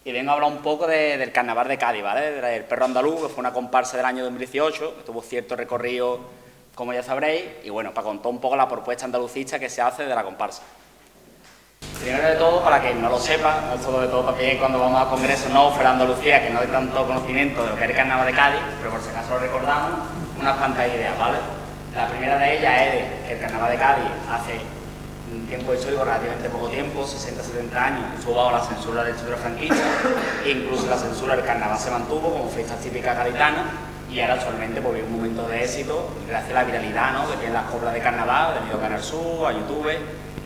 Y vengo a hablar un poco del Carnaval de Cádiz, ¿vale? El perro andaluz, que fue una comparsa del año 2018, que tuvo cierto recorrido, como ya sabréis, y bueno, para contar un poco la propuesta andalucista que se hace de la comparsa. Primero de todo, para quien no lo sepa, no sobre todo también cuando vamos a congresos no fuera de Andalucía, que no hay tanto conocimiento de lo que es el Carnaval de Cádiz, pero por si acaso lo recordamos, unas cuantas ideas, ¿vale? La primera de ellas es que el Carnaval de Cádiz hace un tiempo histórico, relativamente poco tiempo, 60-70 años, estuvo bajo la censura del Estado franquista, e incluso la censura del carnaval se mantuvo como fiesta típica gaditana, y ahora actualmente pues, vive un momento de éxito gracias a la viralidad, ¿no?, que tienen las cobras de carnaval, debido a Canal Sur, a YouTube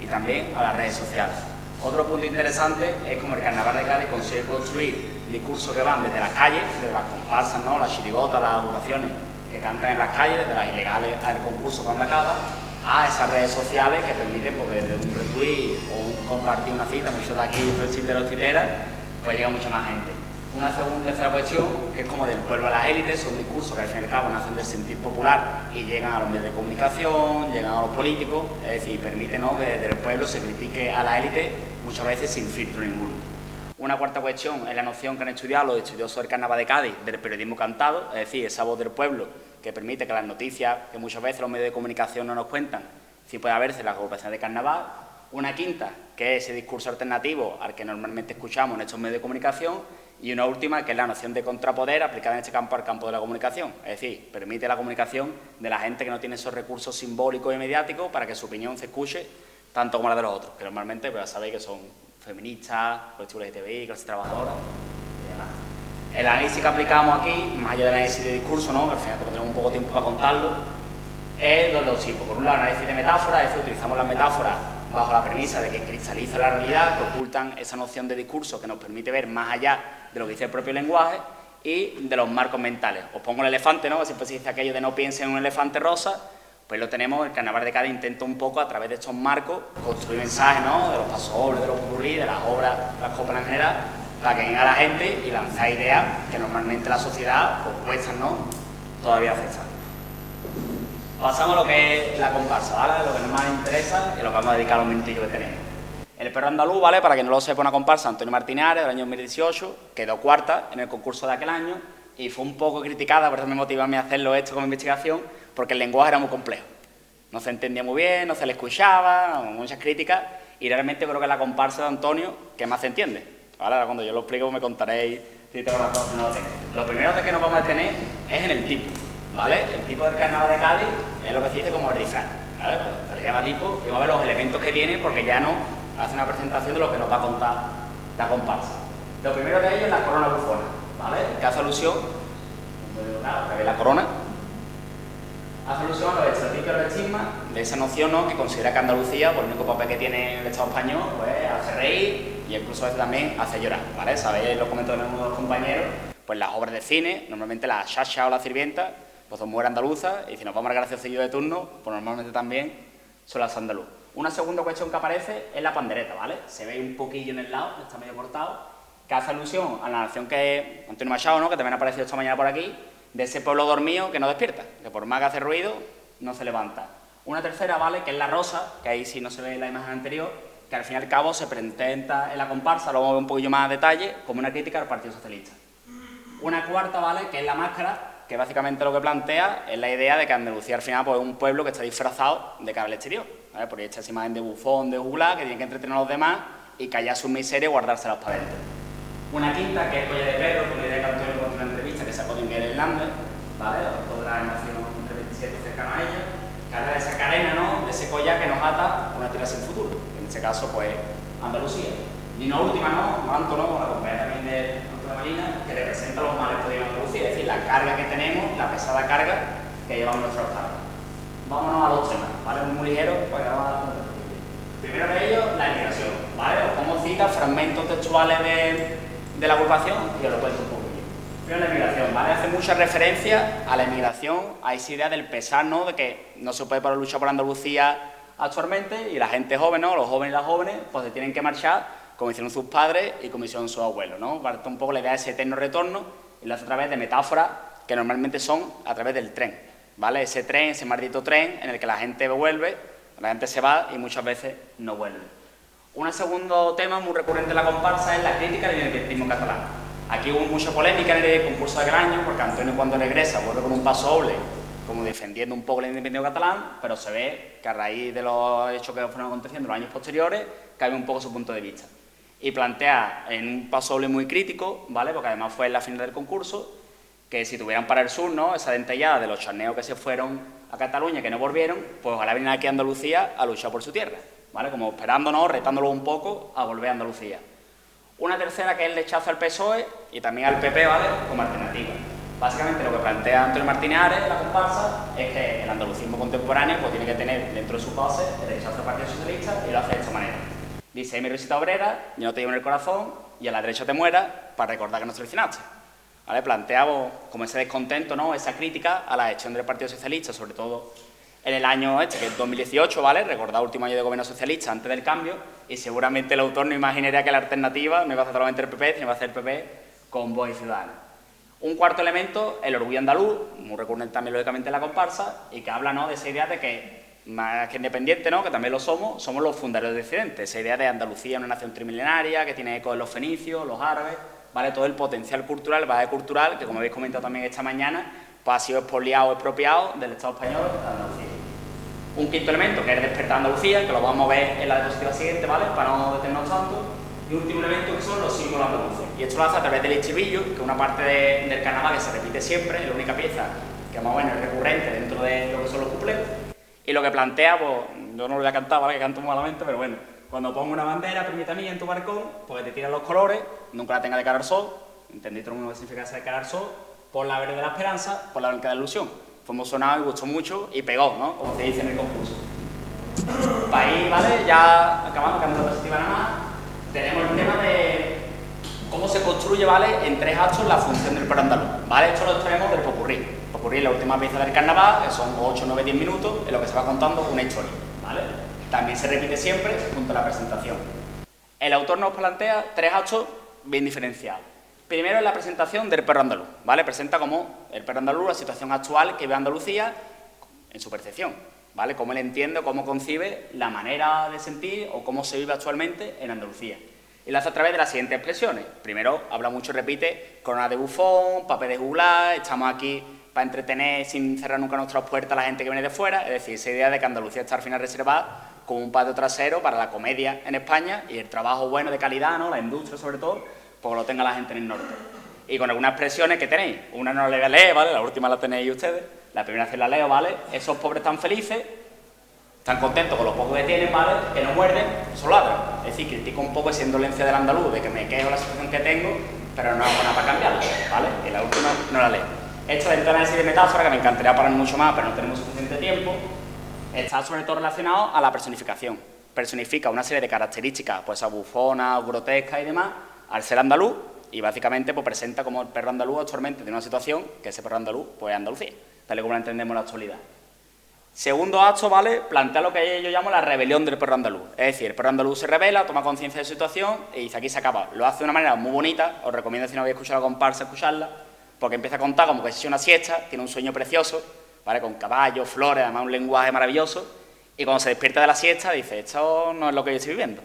y también a las redes sociales. Otro punto interesante es como el Carnaval de Cádiz consigue construir discursos que van desde las calles, desde las comparsas, ¿no?, las chirigotas, las agrupaciones que cantan en las calles, desde las ilegales al concurso cuando acaba, a esas redes sociales que permiten, pues, desde un retweet o un compartir una cita, muchos de aquí, los chiteros titeras, pues llega mucha más gente. Una tercera cuestión, que es como del pueblo a las élites, son discursos que al fin y al cabo nacen del sentir popular y llegan a los medios de comunicación, llegan a los políticos, es decir, permiten, ¿no?, que desde el pueblo se critique a la élite muchas veces sin filtro ninguno. Una cuarta cuestión es la noción que han estudiado los estudiosos del Carnaval de Cádiz del periodismo cantado, es decir, esa voz del pueblo que permite que las noticias, que muchas veces los medios de comunicación no nos cuentan, sí puede haberse las agrupaciones de carnaval. Una quinta, que es ese discurso alternativo al que normalmente escuchamos en estos medios de comunicación. Y una última, que es la noción de contrapoder aplicada en este campo al campo de la comunicación. Es decir, permite la comunicación de la gente que no tiene esos recursos simbólicos y mediáticos para que su opinión se escuche tanto como la de los otros, que normalmente pues, ya sabéis que son feministas, colectivos LGTBI, clase trabajadora y demás. El análisis que aplicamos aquí, más allá del análisis de discurso, ¿no?, que al final tenemos un poco de tiempo para contarlo, es de dos tipos. Por un lado, análisis de metáforas, es decir, utilizamos las metáforas bajo la premisa de que cristalizan la realidad, que ocultan esa noción de discurso que nos permite ver más allá de lo que dice el propio lenguaje, y de los marcos mentales. Os pongo el elefante, ¿no?, que siempre se dice aquello de no piensen en un elefante rosa, pues lo tenemos, el Carnaval de Cádiz intenta un poco a través de estos marcos construir mensajes, ¿no?, de los pasodobles, de los popurrí, de las obras, las coplas en general, para que venga la gente y lanzar ideas que normalmente la sociedad pues, cuestan, ¿no?, todavía aceptar. Pasamos a lo que es la comparsa, ¿vale?, lo que nos más interesa y lo que vamos a dedicar a los minutillos que tenemos. El perro andaluz, ¿vale?, para que no lo sepa, una comparsa, Antonio Martinares, del año 2018, quedó cuarta en el concurso de aquel año y fue un poco criticada, por eso me motivó a mí a hacerlo esto como investigación, porque el lenguaje era muy complejo. No se entendía muy bien, no se le escuchaba, muchas críticas, y realmente creo que es la comparsa de Antonio que más se entiende. ¿Vale? Ahora cuando yo lo explico me contaréis si tengo las cosas, no lo tengo. Lo primero que nos vamos a detener es en el tipo, ¿vale? El tipo del Carnaval de Cádiz es lo que se dice como el disfraz, ¿vale? Pues se le llama tipo y vamos a ver los elementos que tiene porque ya no hace una presentación de lo que nos va a contar la comparsa. Lo primero de ello es la corona bufona, ¿vale? Que hace alusión, la corona, hace alusión a los estrategios del estigma, de esa noción, ¿no?, que considera que Andalucía, por el único papel que tiene el Estado español, pues hace reír y incluso a veces también hace llorar, ¿vale? Sabéis, lo comento de algunos de los compañeros, pues las obras de cine, normalmente la Chacha o la Sirvienta, pues son mujeres andaluzas, y si nos vamos al graciosillo de turno, pues normalmente también son las andaluz. Una segunda cuestión que aparece es la pandereta, ¿vale? Se ve un poquillo en el lado, está medio cortado, que hace alusión a la nación que Antonio Machado, ¿no?, que también ha aparecido esta mañana por aquí, de ese pueblo dormido que no despierta, que por más que hace ruido, no se levanta. Una tercera, ¿vale?, que es la rosa, que ahí sí no se ve en la imagen anterior, que al fin y al cabo se presenta en la comparsa, luego vamos a ver un poquillo más a detalle, como una crítica al Partido Socialista. Una cuarta, ¿vale?, que es la máscara, que básicamente lo que plantea es la idea de que Andalucía al final pues, es un pueblo que está disfrazado de cara al exterior, ¿vale? Porque está esa imagen de bufón, de juglar, que tiene que entretener a los demás y callar sus miserias y guardárselas para adentro. Una quinta, que es Colla de Perro, con la idea que Antonio contó en una entrevista que sacó de Miguel Hernández, ¿vale?, autor de la nación entre 27 cercano a ella, que habla de esa cadena, ¿no?, de ese collar que nos ata una tierra sin futuro, que en este caso, pues, Andalucía. Y una última, ¿no?, Manto, ¿no?, con la compañera también de Marina, que representa los males que tiene Andalucía, es decir, la carga que tenemos, la pesada carga que llevamos nuestros estados. Vámonos a los temas, ¿vale?, muy ligeros, para que vamos a... Primero de ellos, la emigración, ¿vale? Os pongo citas, fragmentos textuales de la agrupación y os lo cuento un poquillo. Primero la emigración, ¿vale? Hace mucha referencia a la emigración, a esa idea del pesar, ¿no?, de que no se puede luchar por Andalucía actualmente y la gente joven, ¿no?, los jóvenes y las jóvenes, pues se tienen que marchar como hicieron sus padres y como hicieron sus abuelos, ¿no? Parte un poco la idea de ese eterno retorno y lo hace a través de metáforas que normalmente son a través del tren, ¿vale? Ese tren, ese maldito tren en el que la gente vuelve, la gente se va y muchas veces no vuelve. Un segundo tema muy recurrente en la comparsa es la crítica al independentismo catalán. Aquí hubo mucha polémica en el concurso de aquel año porque Antonio cuando regresa vuelve con un paso doble, como defendiendo un poco el independentismo catalán, pero se ve que a raíz de los hechos que fueron aconteciendo en los años posteriores, cambia un poco su punto de vista. Y plantea en un paso doble muy crítico, ¿vale?, porque además fue en la final del concurso, que si tuvieran para el sur, ¿no?, esa dentellada de los charneos que se fueron a Cataluña, que no volvieron, pues ojalá vinieran aquí a Andalucía a luchar por su tierra, ¿vale?, como esperándonos, retándolos un poco a volver a Andalucía. Una tercera que es el rechazo al PSOE y también al PP, ¿vale?, como alternativa. Básicamente lo que plantea Antonio Martínez Ares, la comparsa, es que el andalucismo contemporáneo pues, tiene que tener dentro de su base el rechazo al Partido Socialista y lo hace de esta manera. Dice, mi risita obrera, yo no te llevo en el corazón y a la derecha te mueras para recordar que no seleccionaste. ¿Vale? Planteamos como ese descontento, ¿no?, esa crítica a la gestión del Partido Socialista, sobre todo en el año que es 2018, ¿vale?, recordad último año de gobierno socialista antes del cambio, y seguramente el autor no imaginaría que la alternativa no iba a ser solamente el PP, sino iba a ser el PP con Vox y Ciudadanos. Un cuarto elemento, el orgullo andaluz, muy recurrente también lógicamente en la comparsa, y que habla, ¿no?, de esa idea de que más que independiente, ¿no?, que también lo somos los fundadores de Occidente, esa idea de Andalucía, una nación trimilenaria, que tiene eco en los fenicios, los árabes, ¿vale?, todo el potencial cultural, el bagaje cultural, que como habéis comentado también esta mañana, pues ha sido expoliado o expropiado del Estado español a Andalucía. Un quinto elemento, que es el despertar Andalucía, que lo vamos a ver en la diapositiva siguiente, ¿vale?, para no detenernos tanto. Y último elemento, que son los símbolos andaluces. Y esto lo hace a través del estribillo, que es una parte del carnaval que se repite siempre, es la única pieza que más o menos es recurrente dentro de lo que son los cuplés. Y lo que plantea, pues, yo no lo voy a cantar, ¿vale?, que canto muy malamente, pero bueno, cuando pongo una bandera, permítame, en tu balcón, pues te tiran los colores, nunca la tenga de cara al sol, entendí todo el mundo que significa esa de cara al sol, por la verde de la esperanza, por la blanca de la ilusión. Fue emocionado y gustó mucho y pegó, ¿no?, como se dice en el concurso. Para ahí, ¿vale?, ya acabando, cambio de perspectiva nada más, tenemos el tema de cómo se construye, ¿vale?, en 3 actos la función del perro andaluz, ¿vale? Esto lo extraemos del popurrí. Popurrí es la última pieza del carnaval, que son 8, 9, 10 minutos, en lo que se va contando una historia, ¿vale? También se repite siempre junto a la presentación. El autor nos plantea 3 actos bien diferenciados. Primero es la presentación del perro andaluz, ¿vale? Presenta como el perro andaluz la situación actual que vive Andalucía en su percepción, ¿vale? Cómo él entiende, cómo concibe la manera de sentir o cómo se vive actualmente en Andalucía. Y lo hace a través de las siguientes expresiones. Primero, habla mucho y repite corona de bufón, papel de juglar, estamos aquí para entretener sin cerrar nunca nuestras puertas a la gente que viene de fuera. Es decir, esa idea de que Andalucía está al final reservada como un patio trasero para la comedia en España y el trabajo bueno de calidad, ¿no?, la industria sobre todo, pues lo tenga la gente en el norte. Y con algunas expresiones que tenéis. Una no la voy a leer, ¿vale? La última la tenéis ustedes. La primera sí la leo, ¿vale? Esos pobres tan felices Están contentos con lo poco que tienen, ¿vale? Que no muerden, solo ladran. Es decir, critico un poco esa indolencia del andaluz, de que me quejo de la situación que tengo, pero no hago nada para cambiarla, ¿vale? Y la última no la leo. Esto dentro de análisis de metáfora, que me encantaría parar mucho más, pero no tenemos suficiente tiempo, está sobre todo relacionado a la personificación. Personifica una serie de características, pues bufona, grotesca y demás, al ser andaluz, y básicamente pues presenta como el perro andaluz actualmente de una situación que ese perro andaluz pues es Andalucía, tal y como la entendemos en la actualidad. Segundo acto, ¿vale? Plantea lo que yo llamo la rebelión del perro andaluz. Es decir, el perro andaluz se rebela, toma conciencia de su situación y dice, aquí se acaba. Lo hace de una manera muy bonita, os recomiendo, si no habéis escuchado la comparsa, escucharla, porque empieza a contar como que si es una siesta, tiene un sueño precioso, ¿vale? Con caballos, flores, además un lenguaje maravilloso, y cuando se despierta de la siesta dice, esto no es lo que yo estoy viviendo,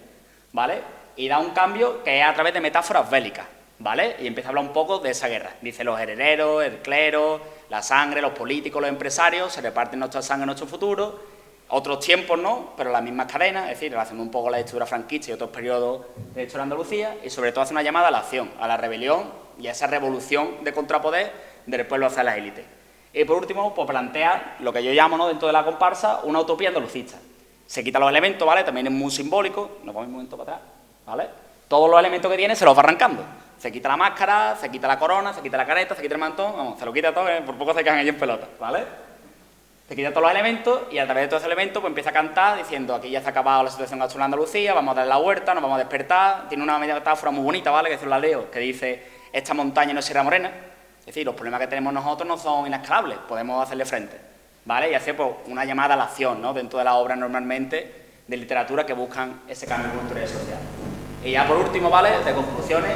¿vale? Y da un cambio que es a través de metáforas bélicas, ¿vale? Y empieza a hablar un poco de esa guerra. Dice, los herederos, el clero, la sangre, los políticos, los empresarios, se reparten nuestra sangre, nuestro futuro. Otros tiempos no, pero las mismas cadenas, es decir, relacionando un poco la dictadura franquista y otros periodos de la historia de Andalucía, y sobre todo hace una llamada a la acción, a la rebelión y a esa revolución de contrapoder del pueblo hacia las élites. Y por último, pues plantea lo que yo llamo, ¿no?, dentro de la comparsa, una utopía andalucista. Se quitan los elementos, ¿vale? También es muy simbólico, nos vamos un momento para atrás, ¿vale? Todos los elementos que tiene se los va arrancando. Se quita la máscara, se quita la corona, se quita la careta, se quita el mantón, vamos, se lo quita todo, por poco se quedan ellos en pelota, ¿vale? Se quita todos los elementos y a través de todos esos elementos pues empieza a cantar diciendo, aquí ya se ha acabado la situación actual en Andalucía, vamos a dar la huerta, nos vamos a despertar. Tiene una metáfora muy bonita, ¿vale?, que se la leo, que dice, esta montaña no es Sierra Morena. Es decir, los problemas que tenemos nosotros no son inescalables, podemos hacerle frente, ¿vale? Y hace pues una llamada a la acción, ¿no?, dentro de las obras normalmente de literatura que buscan ese cambio cultural y social. Y ya por último, ¿vale?, de conclusiones,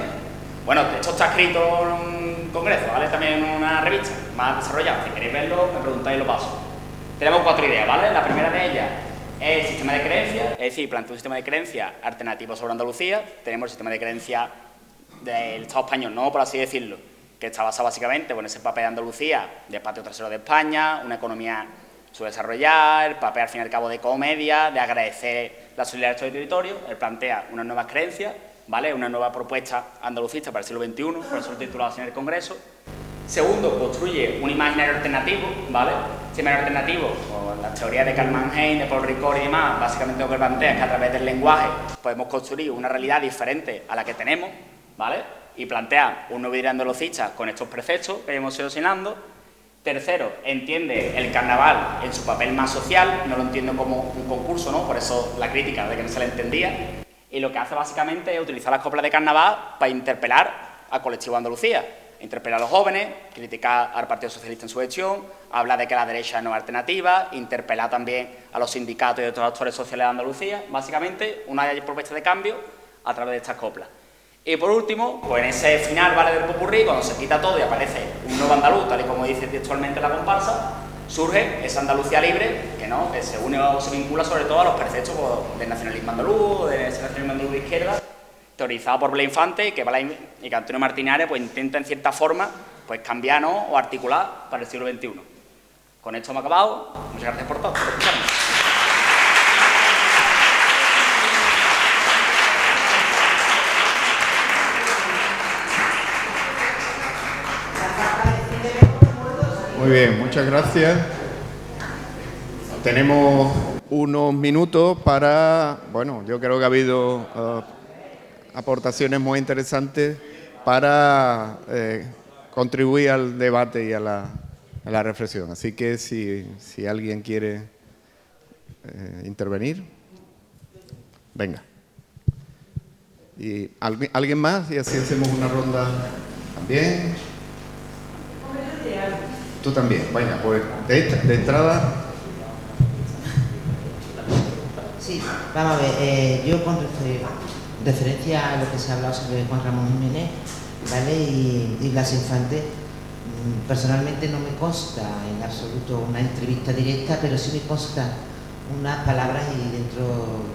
bueno, esto está escrito en un congreso, ¿vale?, también en una revista más desarrollada. Si queréis verlo, me preguntáis y lo paso. Tenemos 4 ideas, ¿vale? La primera de ellas es el sistema de creencias, es decir, plantea un sistema de creencias alternativo sobre Andalucía. Tenemos el sistema de creencias del Estado español, ¿no?, por así decirlo, que está basado básicamente en ese papel de Andalucía de patio trasero de España, una economía subdesarrollada, el papel al fin y al cabo de comedia, de agradecer la solidaridad del territorio. Él plantea unas nuevas creencias, ¿vale?, una nueva propuesta andalucista para el siglo XXI, por eso lo he titulado así en el Congreso. Segundo, construye un imaginario alternativo, ¿vale? Este imaginario alternativo, con las teorías de Karl Mannheim, de Paul Ricoeur y demás, básicamente lo que plantea es que a través del lenguaje podemos construir una realidad diferente a la que tenemos, ¿vale? Y plantea un nuevo ideario andalucista con estos preceptos que hemos ido señalando. Tercero, entiende el carnaval en su papel más social, no lo entiende como un concurso, ¿no?, por eso la crítica de que no se le entendía. Y lo que hace básicamente es utilizar las coplas de carnaval para interpelar al colectivo de Andalucía, interpelar a los jóvenes, criticar al Partido Socialista en su gestión, hablar de que la derecha no es alternativa, interpelar también a los sindicatos y otros actores sociales de Andalucía, básicamente una propuesta de cambio a través de estas coplas. Y por último, pues en ese final, ¿vale?, del popurrí, cuando se quita todo y aparece un nuevo andaluz, tal y como dice textualmente la comparsa, surge esa Andalucía libre que, ¿no?, que se une o se vincula sobre todo a los preceptos del nacionalismo andaluz, de ese nacionalismo andaluz de izquierda, teorizado por Blas Infante y que Antonio Martinares pues intenta en cierta forma pues cambiar, ¿no?, o articular para el siglo XXI. Con esto hemos acabado. Muchas gracias por todo, por escucharme. Muy bien, muchas gracias. Tenemos unos minutos para, bueno, yo creo que ha habido aportaciones muy interesantes para contribuir al debate y a la reflexión. Así que si alguien quiere intervenir, venga. ¿Y alguien más? Y así hacemos una ronda también. Tú también, venga, pues de entrada. Sí, vamos a ver, yo con referencia a lo que se ha hablado sobre Juan Ramón Jiménez, ¿vale?, y Blas Infante, personalmente no me consta en absoluto una entrevista directa, pero sí me consta unas palabras y dentro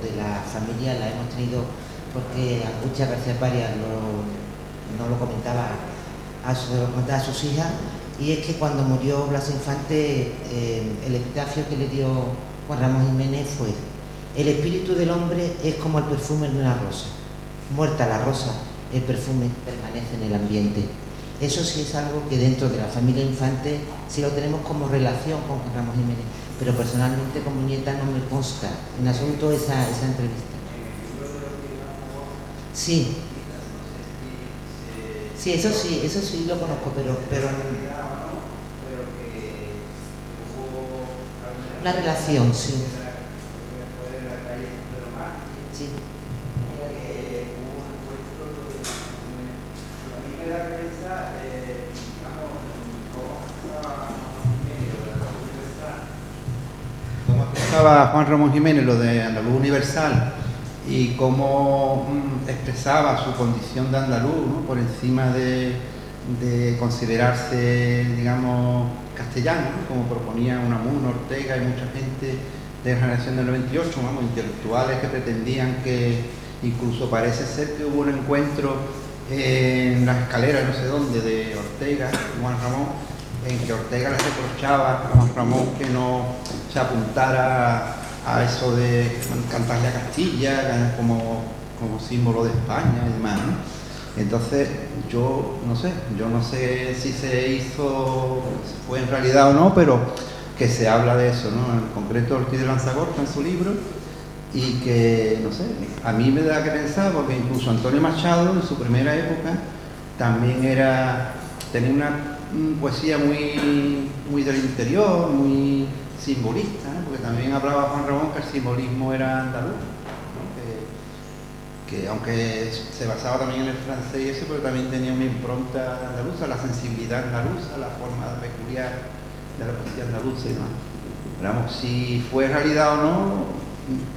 de la familia la hemos tenido, porque Angustia García Parias no lo comentaba a sus hijas, y es que cuando murió Blas Infante, el epitafio que le dio Juan Ramón Jiménez fue: el espíritu del hombre es como el perfume de una rosa. Muerta la rosa, el perfume permanece en el ambiente. Eso sí es algo que dentro de la familia Infante sí lo tenemos como relación con Juan Ramón Jiménez. pero personalmente como nieta no me consta en absoluto esa entrevista. Sí. Sí, eso sí lo conozco, pero la relación, sí. Sí. ¿Cómo expresaba Juan Ramón Jiménez lo de andaluz universal y cómo expresaba su condición de andaluz, ¿no?, por encima de considerarse, digamos, castellano, ¿no?, como proponía Unamuno, Ortega y mucha gente de la generación del 98, vamos, intelectuales que pretendían que, incluso parece ser que hubo un encuentro en las escaleras, no sé dónde, de Ortega y Juan Ramón, en que Ortega le reprochaba a Juan Ramón que no se apuntara a eso de cantarle a Castilla como símbolo de España y demás, ¿no? Entonces, yo no sé si se hizo, si fue en realidad o no, pero que se habla de eso, ¿no? En concreto Ortiz de Lanzagorta en su libro, y que, no sé, a mí me da que pensar, porque incluso Antonio Machado en su primera época también tenía una poesía muy del interior, muy simbolista, ¿no? Porque también hablaba Juan Ramón que el simbolismo era andaluz, ¿no? Que aunque se basaba también en el francés y eso, pero también tenía una impronta andaluza, la sensibilidad andaluza, la forma peculiar de la poesía andaluza y demás. Pero vamos, si fue realidad o no,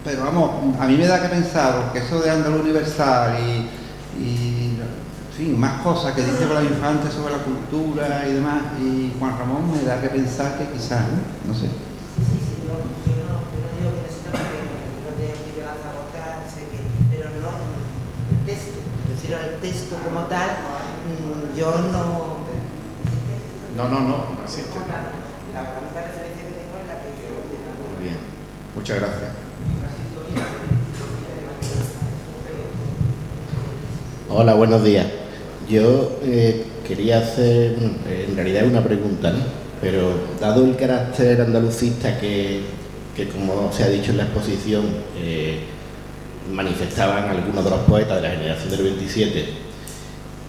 pero vamos, a mí me da que pensar, porque eso de andaluz universal y en fin, más cosas que dice Blas Infante sobre la cultura y demás, y Juan Ramón me da que pensar que quizás, no sé. El texto como tal, yo no... No existe. La única referencia que tengo es la que yo... Muy bien, muchas gracias. Hola, buenos días. Yo quería hacer, en realidad es una pregunta, ¿no? Pero dado el carácter andalucista que como se ha dicho en la exposición, manifestaban algunos de los poetas de la generación del 27,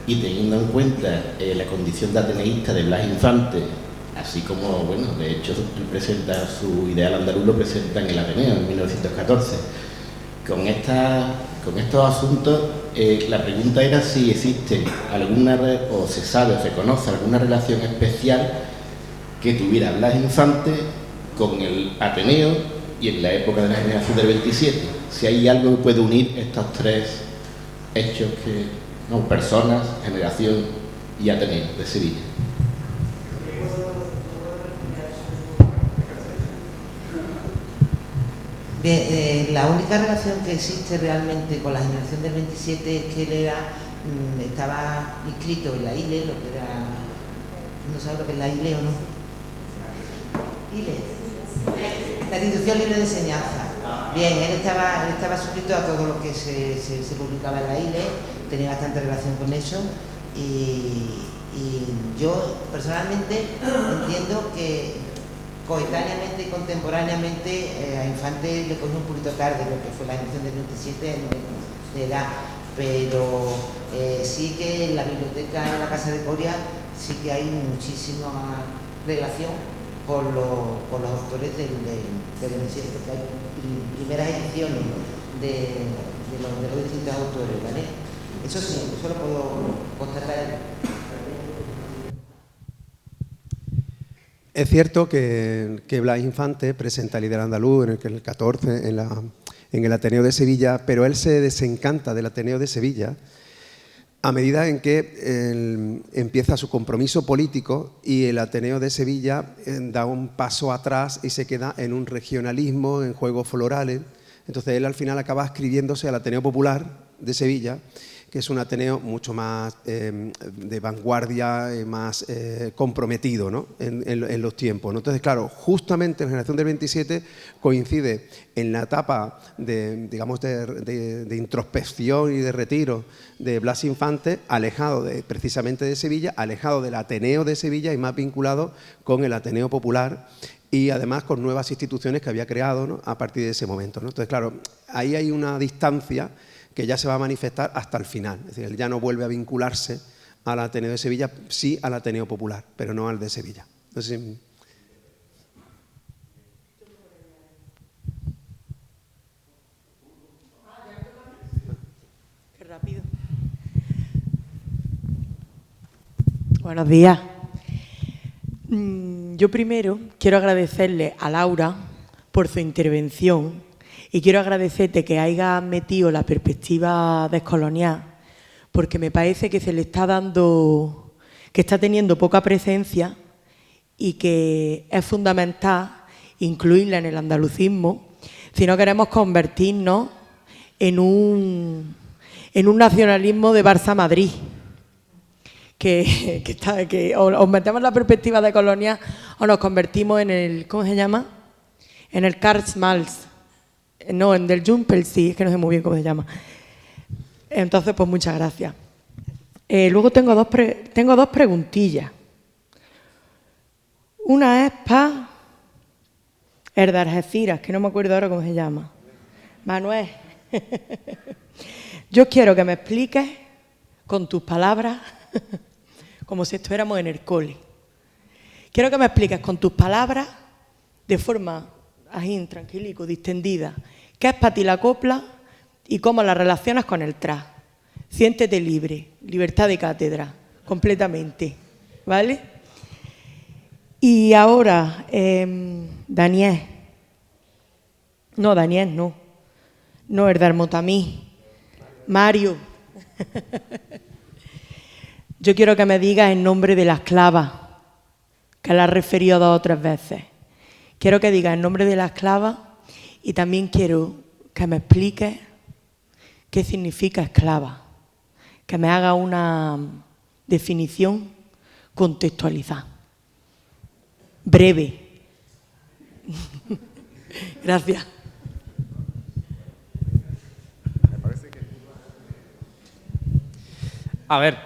y teniendo en cuenta la condición de ateneísta de Blas Infante, así como, bueno, de hecho él presenta su ideal andaluz, lo presenta en el Ateneo en 1914. Con estos asuntos, la pregunta era si existe alguna, o se sabe o se conoce alguna relación especial que tuviera Blas Infante con el Ateneo y en la época de la generación del 27. Si hay algo que puede unir estos tres hechos, personas, generación y Ateneo de Sevilla. Bien, la única relación que existe realmente con la generación del 27 es que él estaba inscrito en la ILE, lo que era... ¿No sabe lo que es la ILE o no? ILE. La Institución Libre de Enseñanza. Bien, él estaba suscrito a todo lo que se publicaba en la ILE, tenía bastante relación con eso, y yo personalmente entiendo que coetáneamente y contemporáneamente a Infante le cogió un poquito tarde lo que fue la generación del 27 de edad, pero sí que en la biblioteca en la Casa de Coria sí que hay muchísima relación con los autores del 27, porque hay primeras ediciones de los distintos autores, ¿vale? Eso sí, eso lo puedo constatar. Es cierto que Blas Infante presenta el ideal andaluz en el 14 en el Ateneo de Sevilla, pero él se desencanta del Ateneo de Sevilla a medida en que empieza su compromiso político y el Ateneo de Sevilla da un paso atrás y se queda en un regionalismo, en juegos florales. Entonces él al final acaba escribiéndose al Ateneo Popular de Sevilla, que es un Ateneo mucho más de vanguardia, más comprometido, ¿no?, en los tiempos, ¿no? Entonces, claro, justamente la generación del 27 coincide en la etapa de introspección y de retiro de Blas Infante, alejado precisamente de Sevilla, alejado del Ateneo de Sevilla y más vinculado con el Ateneo Popular y además con nuevas instituciones que había creado, ¿no?, a partir de ese momento, ¿no? Entonces, claro, ahí hay una distancia que ya se va a manifestar hasta el final. Es decir, él ya no vuelve a vincularse al Ateneo de Sevilla, sí al Ateneo Popular, pero no al de Sevilla. Entonces, qué rápido. Buenos días. Yo primero quiero agradecerle a Laura por su intervención y quiero agradecerte que haya metido la perspectiva descolonial, porque me parece que se le está dando, que está teniendo poca presencia y que es fundamental incluirla en el andalucismo si no queremos convertirnos en un nacionalismo de Barça-Madrid. Que os metemos en la perspectiva de colonia o nos convertimos en el, ¿cómo se llama? En el Karl Marx, no, en del Jumpel, sí, es que no sé muy bien cómo se llama. Entonces, pues muchas gracias. Luego tengo dos preguntillas. Una es para el de Algeciras, que no me acuerdo ahora cómo se llama. Manuel. Yo quiero que me expliques con tus palabras, como si estuviéramos en el cole. Quiero que me expliques con tus palabras, de forma así, tranquilico, distendida, qué es para ti la copla y cómo la relacionas con el trap. Siéntete libre, libertad de cátedra, completamente, ¿vale? Y ahora, Daniel, no, el de Armotamí, Mario. Yo quiero que me digas el nombre de la esclava, que la has referido 2 o 3 veces. Quiero que digas el nombre de la esclava y también quiero que me expliques qué significa esclava, que me haga una definición contextualizada. Breve. Gracias. A ver,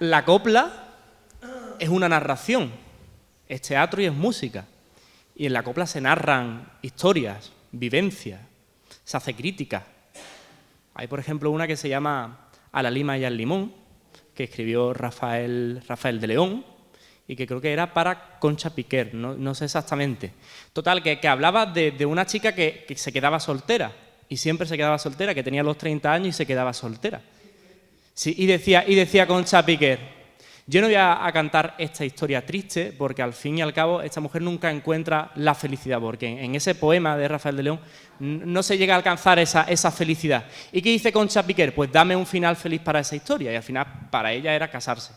la copla es una narración, es teatro y es música. Y en la copla se narran historias, vivencias, se hace crítica. Hay, por ejemplo, una que se llama A la lima y al limón, que escribió Rafael de León, y que creo que era para Concha Piquer, no sé exactamente. Total, que hablaba de una chica que se quedaba soltera, y siempre se quedaba soltera, que tenía los 30 años y se quedaba soltera. Sí, y decía Concha Piquer, yo no voy a cantar esta historia triste porque al fin y al cabo esta mujer nunca encuentra la felicidad, porque en ese poema de Rafael de León no se llega a alcanzar esa felicidad. ¿Y qué dice Concha Piquer? Pues dame un final feliz para esa historia, y al final para ella era casarse,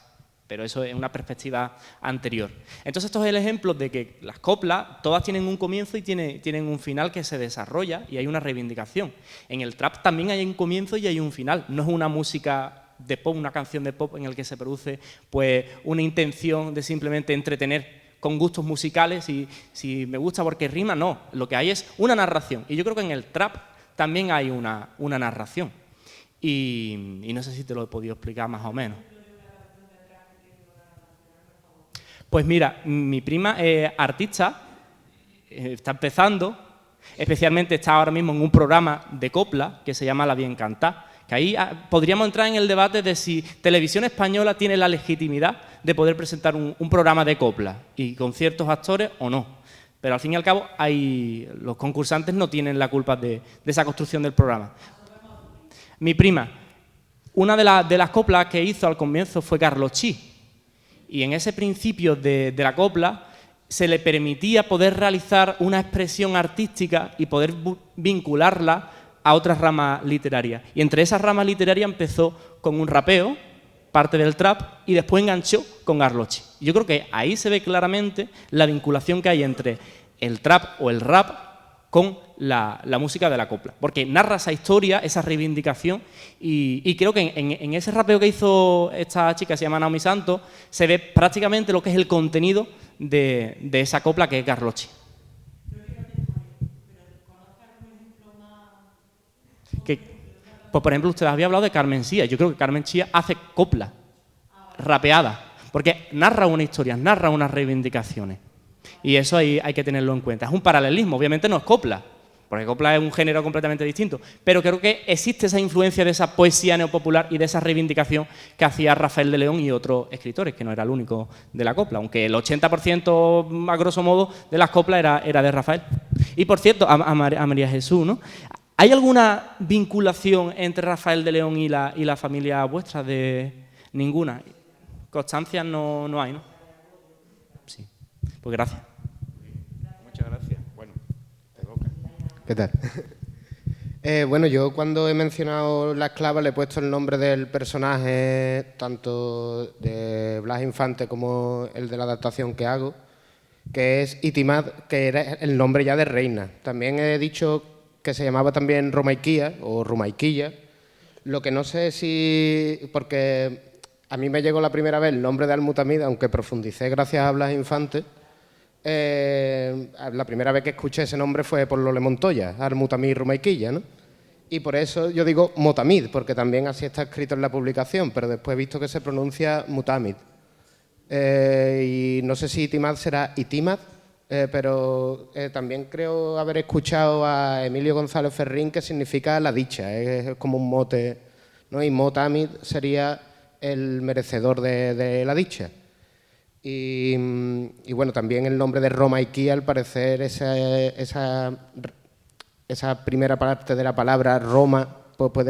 pero eso es una perspectiva anterior. Entonces esto es el ejemplo de que las coplas todas tienen un comienzo y tienen un final que se desarrolla y hay una reivindicación. En el trap también hay un comienzo y hay un final, no es una música de pop, una canción de pop en el que se produce pues una intención de simplemente entretener con gustos musicales y si me gusta porque rima, no, lo que hay es una narración y yo creo que en el trap también hay una narración y no sé si te lo he podido explicar más o menos. Pues mira, mi prima es artista, está empezando, especialmente está ahora mismo en un programa de copla que se llama La Bien Cantá, que ahí podríamos entrar en el debate de si Televisión Española tiene la legitimidad de poder presentar un programa de copla y con ciertos actores o no. Pero al fin y al cabo los concursantes no tienen la culpa de esa construcción del programa. Mi prima, una de las coplas que hizo al comienzo fue Carlos Chi. Y en ese principio de la copla se le permitía poder realizar una expresión artística y poder vincularla a otras ramas literarias. Y entre esas ramas literarias empezó con un rapeo, parte del trap, y después enganchó con Garlochi. Yo creo que ahí se ve claramente la vinculación que hay entre el trap o el rap con la música de la copla. Porque narra esa historia, esa reivindicación, y creo que en ese rapeo que hizo esta chica, se llama Naomi Santos, se ve prácticamente lo que es el contenido de esa copla que es Garlochi. Pues por ejemplo, usted había hablado de Carmen Chía. Yo creo que Carmen Chía hace copla, rapeada, porque narra una historia, narra unas reivindicaciones. y eso hay que tenerlo en cuenta. Es un paralelismo, obviamente no es copla, porque copla es un género completamente distinto, pero creo que existe esa influencia de esa poesía neopopular y de esa reivindicación que hacía Rafael de León y otros escritores, que no era el único de la copla, aunque el 80% a grosso modo de las coplas era de Rafael. Y por cierto, a María Jesús, ¿no? ¿Hay alguna vinculación entre Rafael de León y la familia vuestra? Ninguna. Constancia no hay, ¿no? Sí. Pues gracias. Muchas gracias. Bueno, te toca. ¿Qué tal? Bueno, yo cuando he mencionado La esclava le he puesto el nombre del personaje, tanto de Blas Infante como el de la adaptación que hago, que es Itimad, que era el nombre ya de reina. También he dicho que se llamaba también Romaiquía o Rumaiquilla, lo que no sé si... porque a mí me llegó la primera vez el nombre de Al-Mutamid, aunque profundicé gracias a Blas Infante. La primera vez que escuché ese nombre fue por Lole Montoya, Al-Mutamid Rumaiquilla, ¿no? Y por eso yo digo Motamid, porque también así está escrito en la publicación, pero después he visto que se pronuncia Mutamid. Y no sé si Itimad será Itimad, pero también creo haber escuchado a Emilio González Ferrín que significa la dicha, es como un mote, ¿no? Y Motamid sería el merecedor de la dicha. Y bueno, también el nombre de Romaiquía, al parecer esa primera parte de la palabra Roma, pues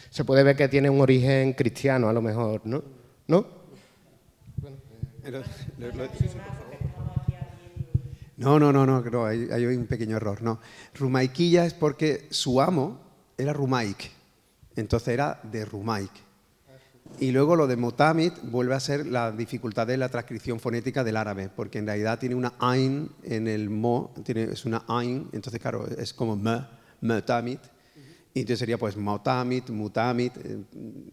se puede ver que tiene un origen cristiano a lo mejor, ¿no? ¿No? No, hay un pequeño error. No. Rumaiquilla es porque su amo era Rumaic, entonces era de Rumaic. Y luego lo de Motamid vuelve a ser la dificultad de la transcripción fonética del árabe, porque en realidad tiene una ain en el mo, es una ain, entonces claro, es como Motamid, y entonces sería pues Motamid, Mutamid,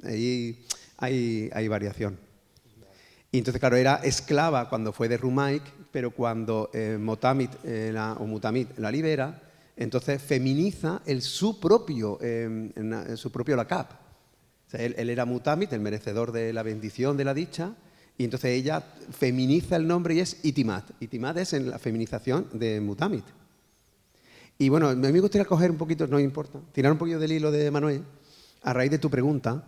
ahí hay variación. Y entonces, claro, era esclava cuando fue de Rumaic, pero cuando Motamid o Mutamid la libera, entonces feminiza su propio laqab. O sea, él era Mutamid, el merecedor de la bendición de la dicha, y entonces ella feminiza el nombre y es Itimad. Itimad es en la feminización de Mutamid. Y bueno, a mí me gustaría coger un poquito, no importa, tirar un poquito del hilo de Manuel, a raíz de tu pregunta,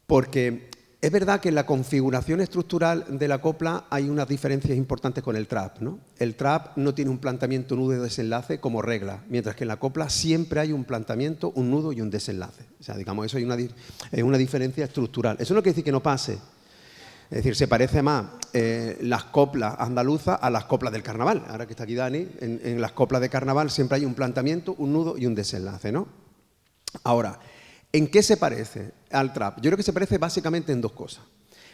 porque es verdad que en la configuración estructural de la copla hay unas diferencias importantes con el trap, ¿no? El trap no tiene un planteamiento nudo y desenlace como regla, mientras que en la copla siempre hay un planteamiento, un nudo y un desenlace. O sea, digamos, eso es una diferencia estructural. Eso no quiere decir que no pase. Es decir, se parece más las coplas andaluzas a las coplas del carnaval. Ahora que está aquí Dani, en las coplas de carnaval siempre hay un planteamiento, un nudo y un desenlace, ¿no? Ahora, ¿en qué se parece al trap? Yo creo que se parece básicamente en dos cosas.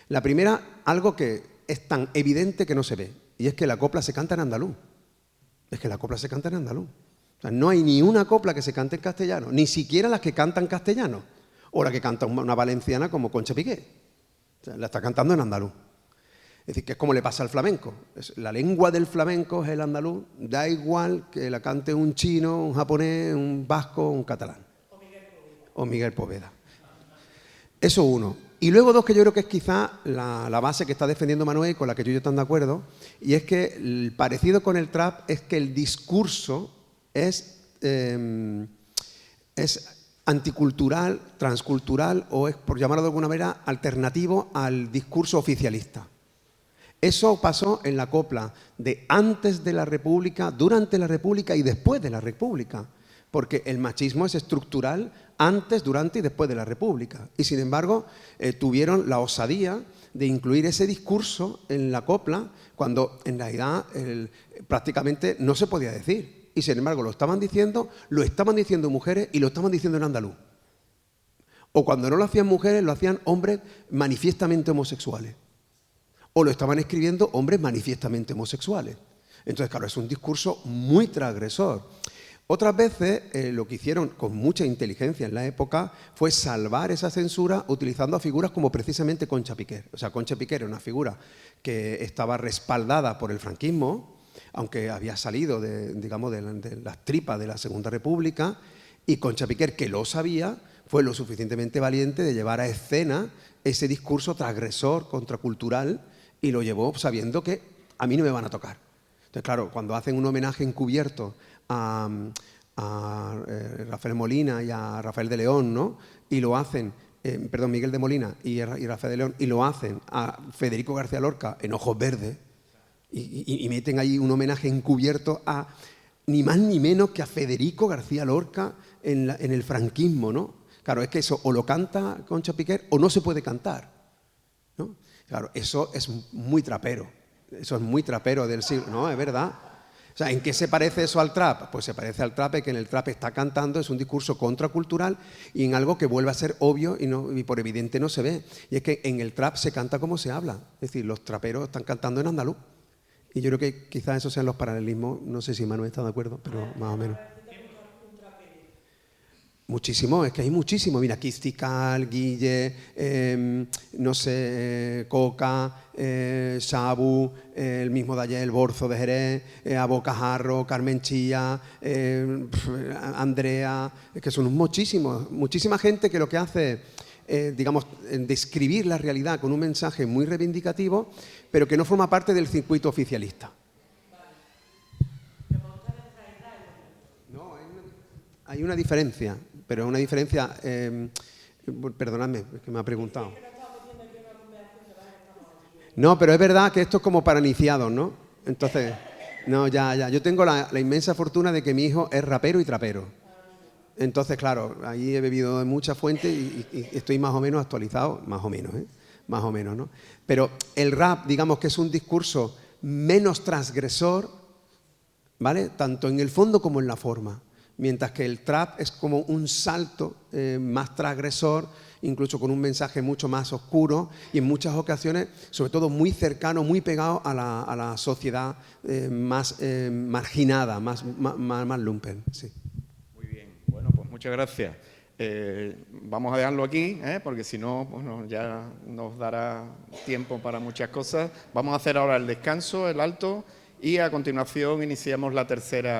La primera, algo que es tan evidente que no se ve, y es que la copla se canta en andaluz. Es que la copla se canta en andaluz. O sea, no hay ni una copla que se cante en castellano, ni siquiera las que cantan castellano, o la que canta una valenciana como Concha Piqué. O sea, la está cantando en andaluz. Es decir, que es como le pasa al flamenco. La lengua del flamenco es el andaluz, da igual que la cante un chino, un japonés, un vasco, un catalán. O Miguel Poveda. Eso uno. Y luego dos, que yo creo que es quizá la base que está defendiendo Manuel, con la que yo estoy de acuerdo, y es que el parecido con el trap es que el discurso es anticultural, transcultural, o es, por llamarlo de alguna manera, alternativo al discurso oficialista. Eso pasó en la copla de antes de la República, durante la República y después de la República. Porque el machismo es estructural antes, durante y después de la República. Y sin embargo, tuvieron la osadía de incluir ese discurso en la copla cuando en realidad prácticamente no se podía decir. Y sin embargo lo estaban diciendo mujeres y lo estaban diciendo en andaluz. O cuando no lo hacían mujeres, lo hacían hombres manifiestamente homosexuales. O lo estaban escribiendo hombres manifiestamente homosexuales. Entonces, claro, es un discurso muy transgresor. Otras veces lo que hicieron con mucha inteligencia en la época fue salvar esa censura utilizando a figuras como precisamente Concha Piquer. O sea, Concha Piquer era una figura que estaba respaldada por el franquismo, aunque había salido de las tripas de la Segunda República, y Concha Piquer, que lo sabía, fue lo suficientemente valiente de llevar a escena ese discurso transgresor, contracultural, y lo llevó sabiendo que a mí no me van a tocar. Entonces, claro, cuando hacen un homenaje encubierto a Rafael Molina y a Rafael de León, ¿no? Y lo hacen, Miguel de Molina y Rafael de León, y lo hacen a Federico García Lorca en Ojos Verdes, y meten ahí un homenaje encubierto a ni más ni menos que a Federico García Lorca en el franquismo, ¿no? Claro, es que eso o lo canta Concha Piquer o no se puede cantar, ¿no? Claro, eso es muy trapero, eso es muy trapero del siglo, ¿no? Es verdad. O sea, ¿en qué se parece eso al trap? Pues se parece al trap, que en el trap está cantando, es un discurso contracultural y en algo que vuelve a ser obvio y por evidente no se ve. Y es que en el trap se canta como se habla. Es decir, los traperos están cantando en andaluz. Y yo creo que quizás esos sean los paralelismos. No sé si Manuel está de acuerdo, pero más o menos. Muchísimo, es que hay muchísimo. Mira, Kistical, Guille, no sé, Coca, Sabu, el mismo de ayer, el Borzo de Jerez, Abocajarro, Carmen Chilla, Andrea, es que son muchísimos, muchísima gente que lo que hace es, digamos, describir la realidad con un mensaje muy reivindicativo, pero que no forma parte del circuito oficialista. No, hay una diferencia. Pero es una diferencia, perdonadme, es que me ha preguntado. No, pero es verdad que esto es como para iniciados, ¿no? Entonces, no, ya. Yo tengo la inmensa fortuna de que mi hijo es rapero y trapero. Entonces, claro, ahí he bebido de muchas fuentes y estoy más o menos actualizado, más o menos, ¿no? Pero el rap, digamos que es un discurso menos transgresor, ¿vale? Tanto en el fondo como en la forma. Mientras que el trap es como un salto más transgresor, incluso con un mensaje mucho más oscuro y en muchas ocasiones, sobre todo muy cercano, muy pegado a la sociedad más marginada, más lumpen. Sí. Muy bien, bueno, pues muchas gracias. Vamos a dejarlo aquí, porque si no, bueno, ya nos dará tiempo para muchas cosas. Vamos a hacer ahora el descanso, el alto, y a continuación iniciamos la tercera.